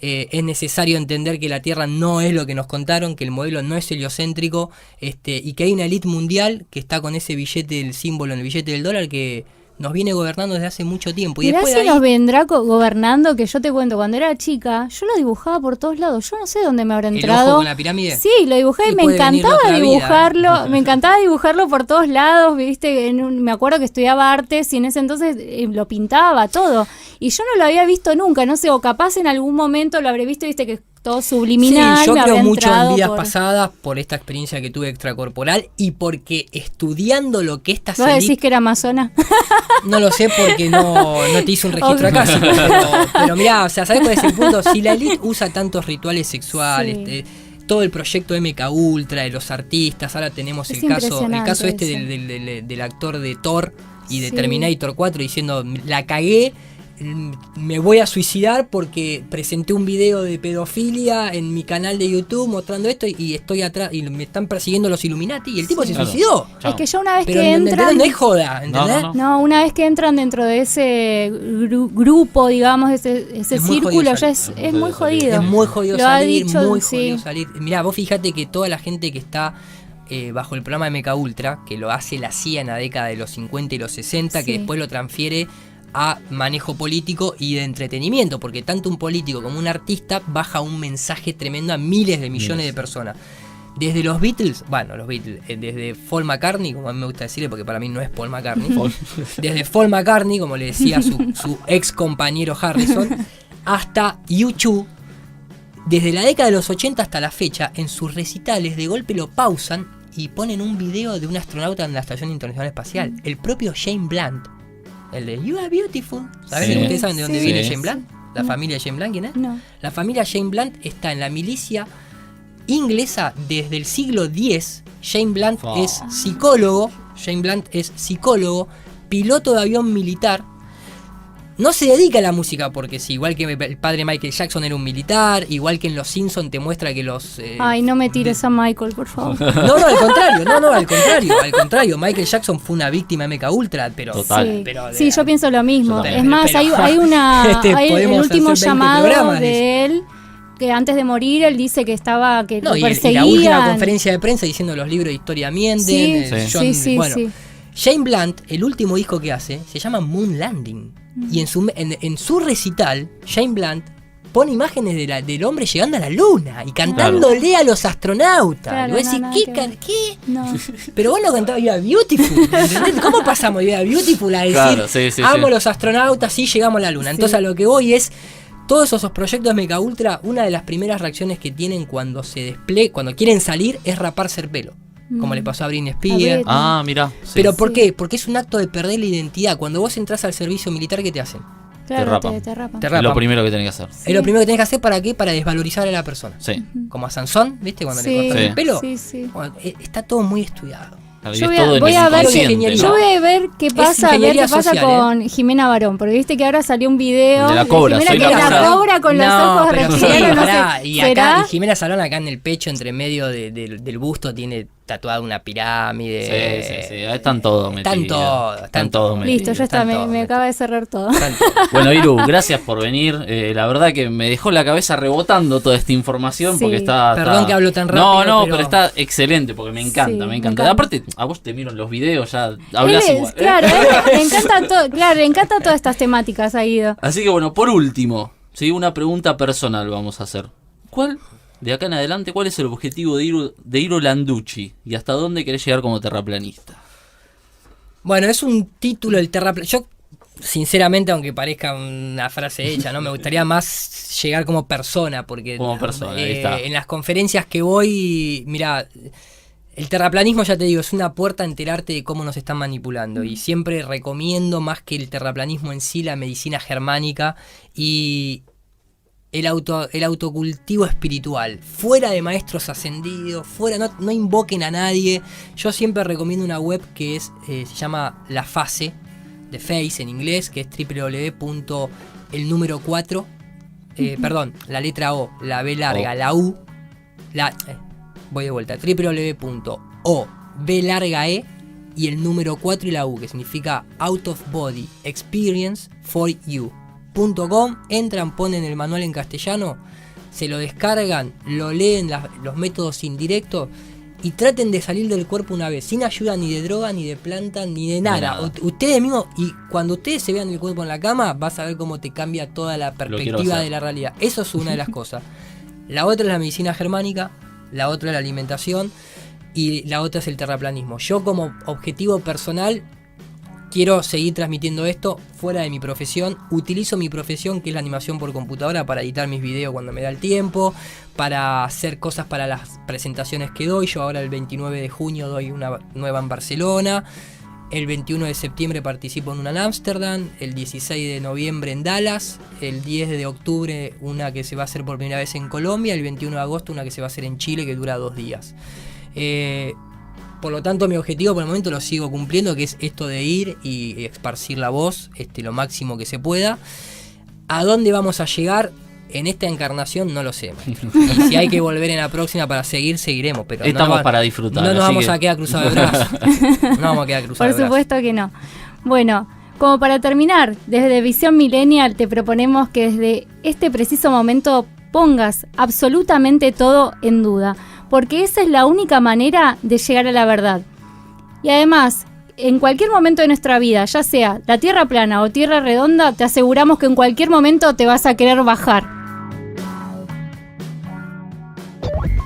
S4: es necesario entender que la Tierra no es lo que nos contaron, que el modelo no es heliocéntrico, y que hay una élite mundial que está con ese billete, el símbolo en el billete del dólar, que nos viene gobernando desde hace mucho tiempo. Y
S2: Mirá
S4: después
S2: si
S4: de ahí,
S2: nos vendrá gobernando, que yo te cuento, cuando era chica, yo lo dibujaba por todos lados. Yo no sé dónde me habrá
S4: el
S2: entrado.
S4: ojo con la pirámide.
S2: Sí, lo dibujé y
S4: Y
S2: me
S4: puede venir
S2: encantaba
S4: otra vida,
S2: dibujarlo, me encantaba dibujarlo por todos lados, viste, me acuerdo que estudiaba artes y en ese entonces lo pintaba todo. Y yo no lo había visto nunca, no sé, o capaz en algún momento lo habré visto, viste, que todo subliminal.
S4: Sí, yo
S2: me
S4: creo
S2: habrá
S4: mucho en
S2: entrado
S4: vidas
S2: por...
S4: pasadas por esta experiencia que tuve extracorporal y porque estudiando lo que estas
S2: ¿Vos decís
S4: élites,
S2: que era amazona?
S4: no lo sé porque no te hice un registro
S2: Ok.
S4: acá, pero mirá, o sea, ¿sabés cuál es el punto? Si la élite usa tantos rituales sexuales,
S2: Sí.
S4: todo el proyecto MK Ultra de los artistas, ahora tenemos
S2: Es
S4: el caso
S2: impresionante
S4: este
S2: eso.
S4: del actor de Thor y de
S2: Sí.
S4: Terminator 4 diciendo, la cagué, me voy a suicidar porque presenté un video de pedofilia en mi canal de YouTube mostrando esto y estoy atrás y me están persiguiendo los Illuminati y el tipo se
S3: Claro.
S4: suicidó.
S3: Chao.
S2: Es que ya una vez
S4: Pero
S2: que
S4: ¿entendés?
S2: entran...
S4: No es joda, ¿entendés?
S3: No.
S2: No, una vez que entran dentro de ese grupo, digamos, ese
S4: Es muy
S2: círculo,
S4: jodido
S2: ya
S4: salir.
S2: es muy jodido.
S4: Es muy jodido
S2: Lo ha
S4: salir,
S2: dicho,
S4: muy
S2: sí.
S4: jodido salir. Mirá, vos fíjate que toda la gente que está bajo el programa de MK Ultra, que lo hace la CIA en la década de los 50 y los 60,
S2: Sí.
S4: que después lo transfiere a manejo político y de entretenimiento, porque tanto un político como un artista baja un mensaje tremendo a miles de millones de personas. Desde los Beatles, desde Paul McCartney, como a mí me gusta decirle, porque para mí no es Paul McCartney, desde Paul McCartney, como le decía su ex compañero Harrison, hasta U2, desde la década de los 80 hasta la fecha, en sus recitales de golpe lo pausan y ponen un video de un astronauta en la Estación Internacional Espacial, el propio Shane Blunt, el de You Are Beautiful. ¿Sabes?
S3: Sí.
S4: ¿Ustedes saben de dónde
S2: Sí.
S4: viene
S3: Sí.
S4: Shane Blunt? La familia Shane Blunt, ¿quién es?
S2: No.
S4: La familia Shane Blunt está en la milicia inglesa desde el siglo X. Shane Blunt
S3: Fa.
S4: es psicólogo. Piloto de avión militar. No se dedica a la música porque sí, igual que el padre Michael Jackson era un militar, igual que en Los Simpsons te muestra que los...
S2: Ay, no me tires a Michael, por favor.
S4: No, al contrario. Michael Jackson fue una víctima de MK Ultra, pero...
S3: Total.
S2: Sí,
S4: pero
S2: sí, yo pienso lo mismo.
S3: Total.
S2: Es más,
S4: Pero-
S2: hay el
S4: podemos
S2: último
S4: hacer 20
S2: llamado
S4: programas
S2: de él, que antes de morir él dice que estaba, que
S4: No,
S2: lo
S4: y la
S2: perseguían.
S4: última conferencia de prensa diciendo los libros de historia mienten.
S2: Sí, sí,
S4: bueno,
S2: sí.
S4: Shane Blunt, el último disco que hace, se llama Moon Landing. Y en su recital, Shane Blunt pone imágenes del hombre llegando a la luna y cantándole a los astronautas.
S2: Claro,
S4: y vos decís,
S2: no,
S4: ¿qué?
S2: nada que ver.
S4: ¿Qué?
S2: No.
S4: Pero vos no cantabas You Are Beautiful. ¿Entendés? ¿Cómo pasamos de You Are Beautiful a decir,
S3: Claro, sí,
S4: amo
S3: sí.
S4: los astronautas y llegamos a la luna?
S2: Sí.
S4: Entonces a lo que voy es... Todos esos proyectos de MK Ultra, una de las primeras reacciones que tienen cuando cuando quieren salir es raparse el pelo. Como le pasó a Britney Spears.
S2: Britney.
S3: Ah, mira. Sí.
S4: ¿Pero por
S2: Sí.
S4: qué? Porque es un acto de perder la identidad. Cuando vos entras al servicio militar, ¿qué te hacen?
S2: Claro,
S3: rapan.
S2: te rapan.
S4: Te
S3: es lo
S4: rapan.
S3: primero que tenés que hacer.
S4: Es lo primero que tenés que hacer, ¿para qué? Para desvalorizar a la persona.
S3: Sí.
S4: Como a Sansón, ¿viste? Cuando le
S2: Sí,
S4: cortaron el pelo.
S2: sí, sí.
S4: Bueno, está todo muy estudiado.
S3: Claro, y
S2: Yo
S3: es
S2: voy a-
S3: todo en
S2: voy
S3: el
S2: a ver
S3: inconsciente,
S4: que-
S3: ¿no?
S2: Yo voy a ver qué pasa,
S4: ingeniería social,
S2: con Jimena Barón, porque viste que ahora salió un video
S3: De la cobra,
S2: Jimena
S3: soy
S2: que
S3: la
S2: la
S3: cobra.
S2: cobra con los
S4: No,
S2: ojos
S4: pero sí,
S2: reptilianos, no
S4: pará,
S2: sé.
S4: y
S2: ¿Será?
S4: acá, y Jimena Salón acá en el pecho, entre medio del busto, tiene tatuada una pirámide.
S3: Sí. Están todos metidos.
S4: Están todos
S3: metidos.
S2: Listo, ya está, me acaba de cerrar todo.
S3: Bueno, Iru, gracias por venir. La verdad que me dejó la cabeza rebotando toda esta información porque está...
S4: Perdón que hablo tan rápido.
S3: No, pero está excelente porque me encanta, me encanta. Aparte, a vos te miro en los videos, ya hablás igual.
S2: Claro, le encanta todas estas temáticas a Guido.
S3: Así que bueno, por último, ¿sí? Una pregunta personal vamos a hacer. ¿Cuál, de acá en adelante, cuál es el objetivo de Iru Landucci? ¿Y hasta dónde querés llegar como terraplanista?
S4: Bueno, es un título el terraplanista. Yo, sinceramente, aunque parezca una frase hecha, ¿no? Me gustaría más llegar como persona, porque
S3: como persona, ahí está.
S4: En las conferencias que voy, mira, el terraplanismo, ya te digo, es una puerta a enterarte de cómo nos están manipulando. Y siempre recomiendo, más que el terraplanismo en sí, la medicina germánica y el autocultivo espiritual. Fuera de maestros ascendidos, no invoquen a nadie. Yo siempre recomiendo una web que se llama La Fase, de Face en inglés, que es www.el4, perdón, la letra O, la B larga, la U, voy de vuelta, www.o, B larga E, y el número 4 y la U, que significa Out of Body Experience for You.com. Entran, ponen el manual en castellano, se lo descargan, lo leen, los métodos indirectos, y traten de salir del cuerpo una vez, sin ayuda ni de droga, ni de planta, ni de nada. Ustedes mismos, y cuando ustedes se vean el cuerpo en la cama, vas a ver cómo te cambia toda la perspectiva de la realidad. Eso es una de las cosas. La otra es la medicina germánica, la otra es la alimentación, y la otra es el terraplanismo. Yo, como objetivo personal, quiero seguir transmitiendo esto fuera de mi profesión. Utilizo mi profesión, que es la animación por computadora, para editar mis videos cuando me da el tiempo, para hacer cosas para las presentaciones que doy. Yo ahora el 29 de junio doy una nueva en Barcelona, el 21 de septiembre participo en una en Ámsterdam, el 16 de noviembre en Dallas, el 10 de octubre una que se va a hacer por primera vez en Colombia, el 21 de agosto una que se va a hacer en Chile, que dura 2 días. Por lo tanto, mi objetivo por el momento lo sigo cumpliendo, que es esto de ir y esparcir la voz lo máximo que se pueda. ¿A dónde vamos a llegar en esta encarnación? No lo sé. Y si hay que volver en la próxima para seguir, seguiremos. Pero
S3: estamos para disfrutar.
S4: No nos vamos a quedar cruzados de brazos. No vamos a quedar cruzados de brazos.
S2: Por supuesto que no. Bueno, como para terminar, desde Visión Millennial te proponemos que desde este preciso momento pongas absolutamente todo en duda, porque esa es la única manera de llegar a la verdad. Y además, en cualquier momento de nuestra vida, ya sea la tierra plana o tierra redonda, te aseguramos que en cualquier momento te vas a querer bajar.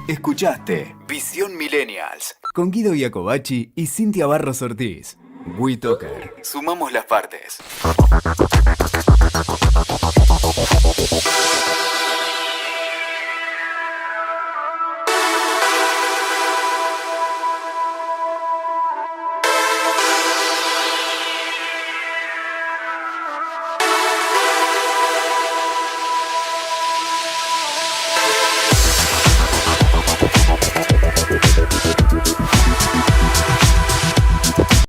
S1: Escuchaste Visión Millennials con Guido Iacobacci y Cintia Barros Ortiz. WeToker. Sumamos las partes.